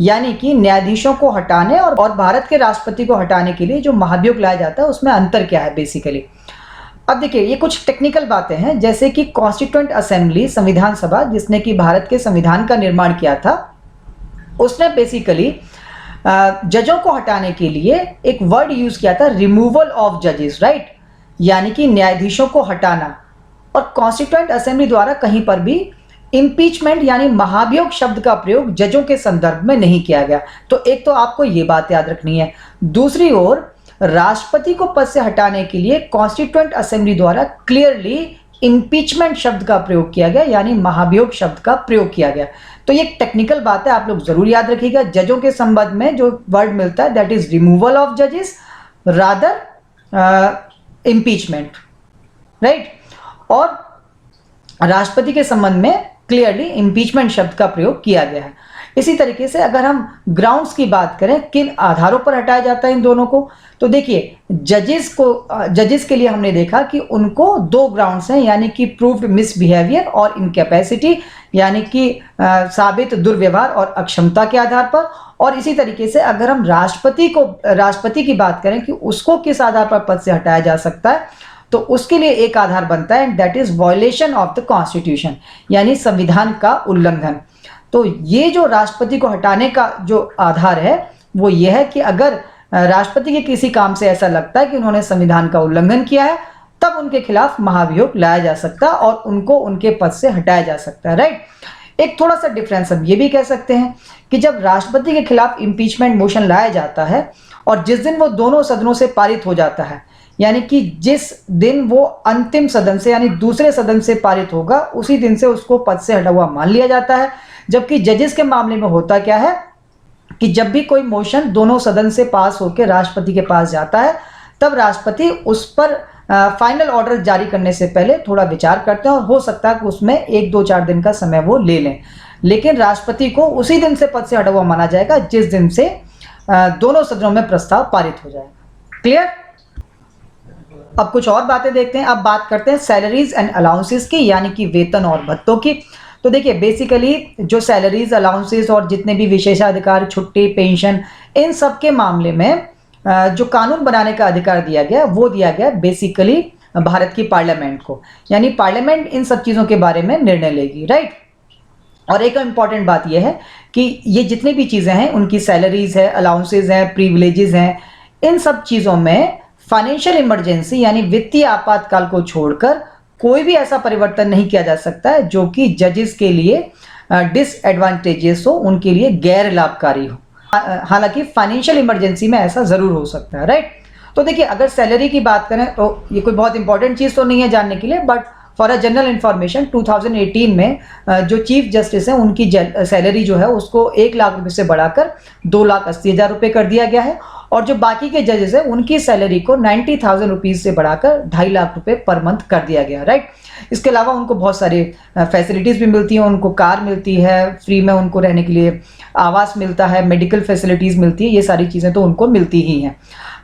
A: यानी कि न्यायाधीशों को हटाने और भारत के राष्ट्रपति को हटाने के लिए जो महाभियोग लाया जाता है उसमें अंतर क्या है बेसिकली। अब देखिए, ये कुछ टेक्निकल बातें हैं, जैसे कि कॉन्स्टिट्यूएंट असेंबली, संविधान सभा, जिसने कि भारत के संविधान का निर्माण किया था, उसने बेसिकली जजों को हटाने के लिए एक वर्ड यूज किया था, रिमूवल ऑफ जजेस, राइट, यानी कि न्यायाधीशों को हटाना। और कॉन्स्टिट्यूएंट असेंबली द्वारा कहीं पर भी इम्पीचमेंट यानी महाभियोग शब्द का प्रयोग जजों के संदर्भ में नहीं किया गया। तो एक तो आपको ये बात याद रखनी है। दूसरी ओर, राष्ट्रपति को पद से हटाने के लिए कॉन्स्टिट्यूएंट असेंबली द्वारा क्लियरली इम्पीचमेंट शब्द का प्रयोग किया गया, यानी महाभियोग शब्द का प्रयोग किया गया। तो ये टेक्निकल बात है, आप लोग जरूर याद रखिएगा। जजों के संबंध में जो वर्ड मिलता है दैट इज रिमूवल ऑफ जजेस रादर इम्पीचमेंट, राइट। और राष्ट्रपति के संबंध में क्लियरली इम्पीचमेंट शब्द का प्रयोग किया गया है। इसी तरीके से अगर हम ग्राउंड्स की बात करें, किन आधारों पर हटाया जाता है इन दोनों को, तो देखिए, जजेस के लिए हमने देखा कि उनको दो ग्राउंड्स हैं, यानी कि प्रूव्ड मिसबिहेवियर और इनकैपेसिटी, यानी कि साबित दुर्व्यवहार और अक्षमता के आधार पर। और इसी तरीके से अगर हम राष्ट्रपति की बात करें कि उसको किस आधार पर पद से हटाया जा सकता है, तो उसके लिए एक आधार बनता है, that is violation of the constitution, यानी संविधान का उल्लंघन। तो ये जो राष्ट्रपति को हटाने का जो आधार है वो ये है कि अगर राष्ट्रपति के किसी काम से ऐसा लगता है कि उन्होंने संविधान का उल्लंघन किया है, तब उनके खिलाफ महाभियोग लाया जा सकता है और उनको उनके पद से हटाया जा सकता है, राइट। एक थोड़ा सा डिफरेंस हम ये भी कह सकते हैं कि जब राष्ट्रपति के खिलाफ इम्पीचमेंट मोशन लाया जाता है और जिस दिन वो दोनों सदनों से पारित हो जाता है, यानी कि जिस दिन वो अंतिम सदन से यानी दूसरे सदन से पारित होगा, उसी दिन से उसको पद से हटा हुआ मान लिया जाता है। जबकि जजेस के मामले में होता क्या है कि जब भी कोई मोशन दोनों सदन से पास होकर राष्ट्रपति के पास जाता है, तब राष्ट्रपति उस पर फाइनल ऑर्डर जारी करने से पहले थोड़ा विचार करते हैं और हो सकता है कि उसमें 1-2-4 दिन का समय वो ले लें, लेकिन राष्ट्रपति को उसी दिन से पद से हटा हुआ माना जाएगा जिस दिन से दोनों सदनों में प्रस्ताव पारित हो जाएगा। क्लियर? अब कुछ और बातें देखते हैं। अब बात करते हैं सैलरीज एंड अलाउंसेस की, यानी कि वेतन और भत्तों की। तो देखिए, बेसिकली जो सैलरीज, अलाउंसेस और जितने भी विशेषाधिकार, छुट्टी, पेंशन, इन सब के मामले में जो कानून बनाने का अधिकार दिया गया वो दिया गया बेसिकली भारत की पार्लियामेंट को, यानी पार्लियामेंट इन सब चीज़ों के बारे में निर्णय लेगी, राइट। और एक इंपॉर्टेंट बात यह है कि ये जितनी भी चीज़ें हैं, उनकी सैलरीज है, अलाउंसेस हैं, प्रिविलेजेस हैं, इन सब चीज़ों में फाइनेंशियल इमरजेंसी यानी वित्तीय आपातकाल को छोड़कर कोई भी ऐसा परिवर्तन नहीं किया जा सकता है जो कि जजेस के लिए डिसएडवांटेजेस हो, उनके लिए गैर लाभकारी हो। हालांकि फाइनेंशियल इमरजेंसी में ऐसा जरूर हो सकता है, राइट। तो देखिए, अगर सैलरी की बात करें तो ये कोई बहुत इंपॉर्टेंट चीज़ तो नहीं है जानने के लिए, but for a general information 2018 में जो चीफ जस्टिस हैं उनकी सैलरी जो है उसको 1 लाख रुपए से बढ़ाकर 2,80,000 रुपये कर दिया गया है। और जो बाकी के जजेस हैं उनकी सैलरी को 90,000 रुपीज़ से बढ़ाकर 2.5 लाख रुपए पर मंथ कर दिया गया, राइट। इसके अलावा उनको बहुत सारे फैसिलिटीज़ भी मिलती हैं, उनको कार मिलती है, फ्री में उनको रहने के लिए आवास मिलता है, मेडिकल फैसिलिटीज़ मिलती है, ये सारी चीज़ें तो उनको मिलती ही हैं।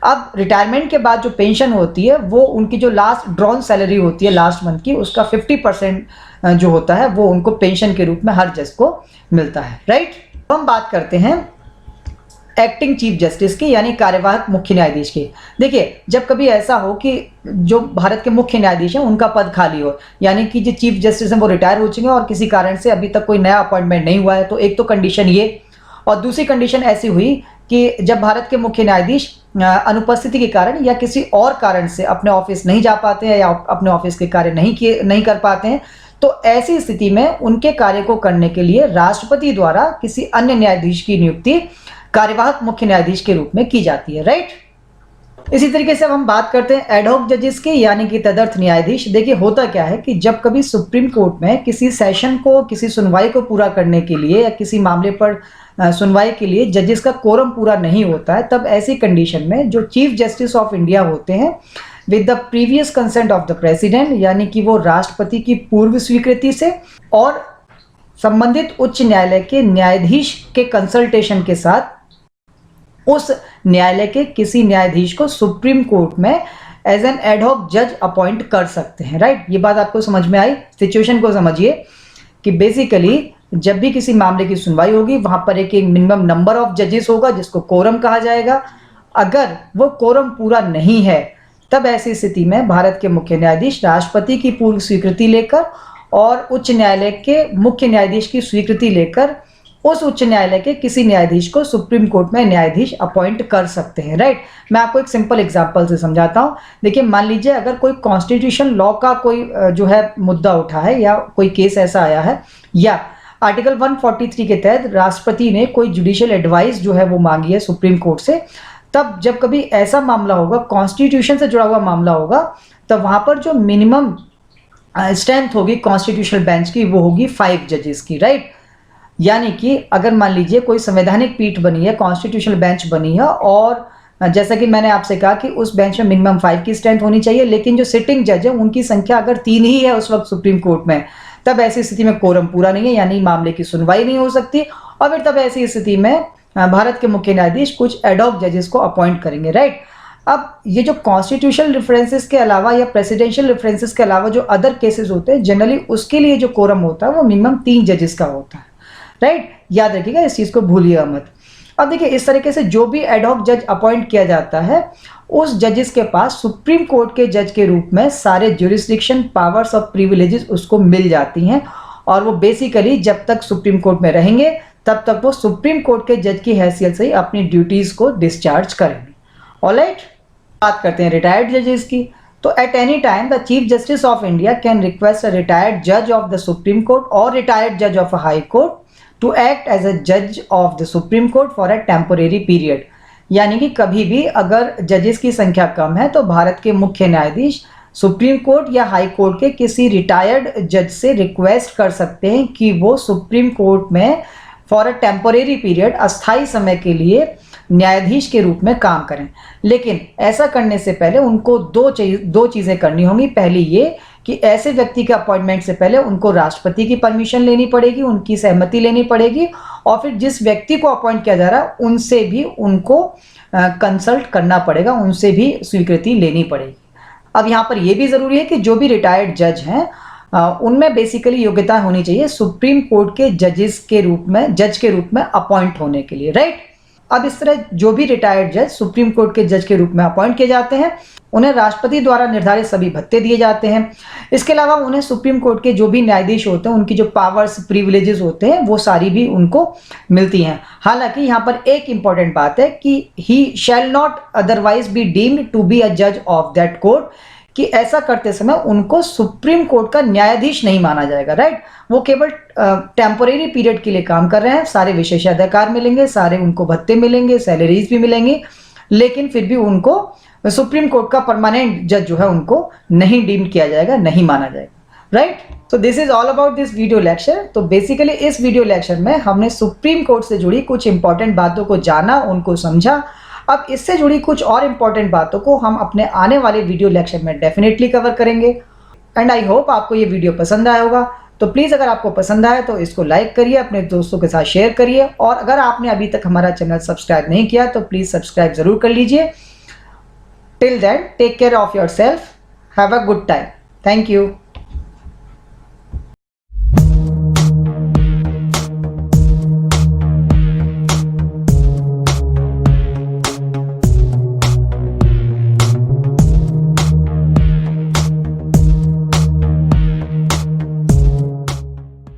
A: अब रिटायरमेंट के बाद जो पेंशन होती है वो उनकी जो लास्ट ड्रॉन सैलरी होती है लास्ट मंथ की, उसका 50% जो होता है वो उनको पेंशन के रूप में हर जज को मिलता है, राइट। हम बात करते हैं एक्टिंग चीफ जस्टिस की, यानी कार्यवाहक मुख्य न्यायाधीश की। देखिए, जब कभी ऐसा हो कि जो भारत के मुख्य न्यायाधीश हैं उनका पद खाली हो, यानी कि जो चीफ जस्टिस हैं वो रिटायर हो चुके हैं और किसी कारण से अभी तक कोई नया अपॉइंटमेंट नहीं हुआ है, तो एक तो कंडीशन ये, और दूसरी कंडीशन ऐसी हुई कि जब भारत के मुख्य न्यायाधीश अनुपस्थिति के कारण या किसी और कारण से अपने ऑफिस नहीं जा पाते हैं या अपने ऑफिस के कार्य नहीं कर पाते हैं, तो ऐसी स्थिति में उनके कार्य को करने के लिए राष्ट्रपति द्वारा किसी अन्य न्यायाधीश की नियुक्ति कार्यवाहक मुख्य न्यायाधीश के रूप में की जाती है, राइट। इसी तरीके से अब हम बात करते हैं एडहॉक जजेस की, यानी कि तदर्थ न्यायाधीश। देखिए, होता क्या है कि जब कभी सुप्रीम कोर्ट में किसी सेशन को, किसी सुनवाई को पूरा करने के लिए या किसी मामले पर सुनवाई के लिए जजेस का कोरम पूरा नहीं होता है, तब ऐसी कंडीशन में जो चीफ जस्टिस ऑफ इंडिया होते हैं with the previous consent of the president, यानी कि वो राष्ट्रपति की पूर्व स्वीकृति से और संबंधित उच्च न्यायालय के न्यायाधीश के कंसल्टेशन के साथ उस न्यायालय के किसी न्यायाधीश को सुप्रीम कोर्ट में एज एन एडहॉक जज अपॉइंट कर सकते हैं, राइट। ये बात आपको समझ में आई। सिचुएशन को समझिए कि बेसिकली जब भी किसी मामले की सुनवाई होगी वहां पर एक मिनिमम नंबर ऑफ जजेस होगा जिसको कोरम कहा जाएगा। अगर वो कोरम पूरा नहीं है तब ऐसी स्थिति में भारत के मुख्य न्यायाधीश राष्ट्रपति की पूर्व स्वीकृति लेकर और उच्च न्यायालय के मुख्य न्यायाधीश की स्वीकृति लेकर उस उच्च न्यायालय के किसी न्यायाधीश को सुप्रीम कोर्ट में न्यायाधीश अपॉइंट कर सकते हैं, राइट। मैं आपको एक सिंपल एग्जांपल से समझाता हूं। देखिए, मान लीजिए अगर कोई कॉन्स्टिट्यूशन लॉ का कोई जो है मुद्दा उठा है या कोई केस ऐसा आया है या आर्टिकल 143 के तहत राष्ट्रपति ने कोई जुडिशियल एडवाइस जो है वो मांगी है सुप्रीम कोर्ट से, तब जब कभी ऐसा मामला होगा, कॉन्स्टिट्यूशन से जुड़ा हुआ मामला होगा, तब वहां पर जो मिनिमम स्ट्रेंथ होगी कॉन्स्टिट्यूशनल बेंच की वो होगी 5 जजेस की, राइट। यानी कि अगर मान लीजिए कोई संवैधानिक पीठ बनी है, कॉन्स्टिट्यूशनल बेंच बनी है, और जैसा कि मैंने आपसे कहा कि उस बेंच में मिनिमम 5 की स्ट्रेंथ होनी चाहिए, लेकिन जो सिटिंग जज है उनकी संख्या अगर 3 ही है उस वक्त सुप्रीम कोर्ट में, तब ऐसी स्थिति में कोरम पूरा नहीं है, यानी मामले की सुनवाई नहीं हो सकती। और फिर तब ऐसी स्थिति में भारत के मुख्य न्यायाधीश कुछ एडहॉक जजेस को अपॉइंट करेंगे, राइट। अब ये जो कॉन्स्टिट्यूशनल रेफरेंसेस के अलावा या प्रेसिडेंशियल रेफरेंसेस के अलावा जो अदर केसेस होते हैं, जनरली उसके लिए जो कोरम होता है वो मिनिमम 3 जजेस का होता है, राइट। याद रखिएगा, इस चीज को भूलिएगा मत। अब देखिए, इस तरीके से जो भी एडहॉक जज अपॉइंट किया जाता है उस जजेस के पास सुप्रीम कोर्ट के जज के रूप में सारे ज्यूरिसडिक्शन, पावर्स और प्रिविलेजेस उसको मिल जाती हैं, और वो बेसिकली जब तक सुप्रीम कोर्ट में रहेंगे तब तक वो सुप्रीम कोर्ट के जज की हैसियत से ही अपनी ड्यूटीज को डिस्चार्ज करेंगे। ऑलराइट, बात करते हैं रिटायर्ड जजेस की। तो at any time the chief justice of India can request a retired जज ऑफ द सुप्रीम कोर्ट और रिटायर्ड जज of a high court to act as a judge of the Supreme Court for a temporary period। यानी कि कभी भी अगर जजेस की संख्या कम है तो भारत के मुख्य न्यायाधीश सुप्रीम कोर्ट या हाई कोर्ट के किसी रिटायर्ड जज से रिक्वेस्ट कर सकते हैं कि वो सुप्रीम कोर्ट में फॉर अ टेम्पोरेरी पीरियड, अस्थायी समय के लिए न्यायाधीश के रूप में काम करें। लेकिन ऐसा करने से पहले उनको दो चीज़ें करनी होंगी। पहली ये कि ऐसे व्यक्ति के अपॉइंटमेंट से पहले उनको राष्ट्रपति की परमिशन लेनी पड़ेगी, उनकी सहमति लेनी पड़ेगी, और फिर जिस व्यक्ति को अपॉइंट किया जा रहा है उनसे भी उनको कंसल्ट करना पड़ेगा, उनसे भी स्वीकृति लेनी पड़ेगी। अब यहाँ पर यह भी ज़रूरी है कि जो भी रिटायर्ड जज हैं उनमें बेसिकली योग्यता होनी चाहिए सुप्रीम कोर्ट के जज के रूप में अपॉइंट होने के लिए, राइट। अब इस तरह जो भी रिटायर्ड जज सुप्रीम कोर्ट के जज के रूप में अपॉइंट किए जाते हैं उन्हें राष्ट्रपति द्वारा निर्धारित सभी भत्ते दिए जाते हैं। इसके अलावा उन्हें सुप्रीम कोर्ट के जो भी न्यायाधीश होते हैं उनकी जो पावर्स, प्रिविलेजेस होते हैं वो सारी भी उनको मिलती हैं। हालांकि यहाँ पर एक इंपॉर्टेंट बात है कि he shall not otherwise be deemed to be a जज ऑफ दैट कोर्ट, कि ऐसा करते समय उनको सुप्रीम कोर्ट का न्यायाधीश नहीं माना जाएगा, राइट। वो केवल टेम्पोरेरी पीरियड के लिए काम कर रहे हैं, सारे विशेषाधिकार मिलेंगे, सारे उनको भत्ते मिलेंगे, सैलरीज भी मिलेंगी, लेकिन फिर भी उनको सुप्रीम कोर्ट का परमानेंट जज जो है उनको नहीं डीम्ड किया जाएगा, नहीं माना जाएगा, राइट। तो this is all about this video lecture. तो बेसिकली इस वीडियो लेक्चर में हमने सुप्रीम कोर्ट से जुड़ी कुछ इंपॉर्टेंट बातों को जाना, उनको समझा। अब इससे जुड़ी कुछ और इम्पॉर्टेंट बातों को हम अपने आने वाले वीडियो लेक्चर में डेफिनेटली कवर करेंगे। एंड आई होप आपको ये वीडियो पसंद आया होगा। तो प्लीज़ अगर आपको पसंद आए तो इसको लाइक करिए, अपने दोस्तों के साथ शेयर करिए, और अगर आपने अभी तक हमारा चैनल सब्सक्राइब नहीं किया तो प्लीज़ सब्सक्राइब ज़रूर कर लीजिए। Till then, take care of yourself, have a good time. Thank you.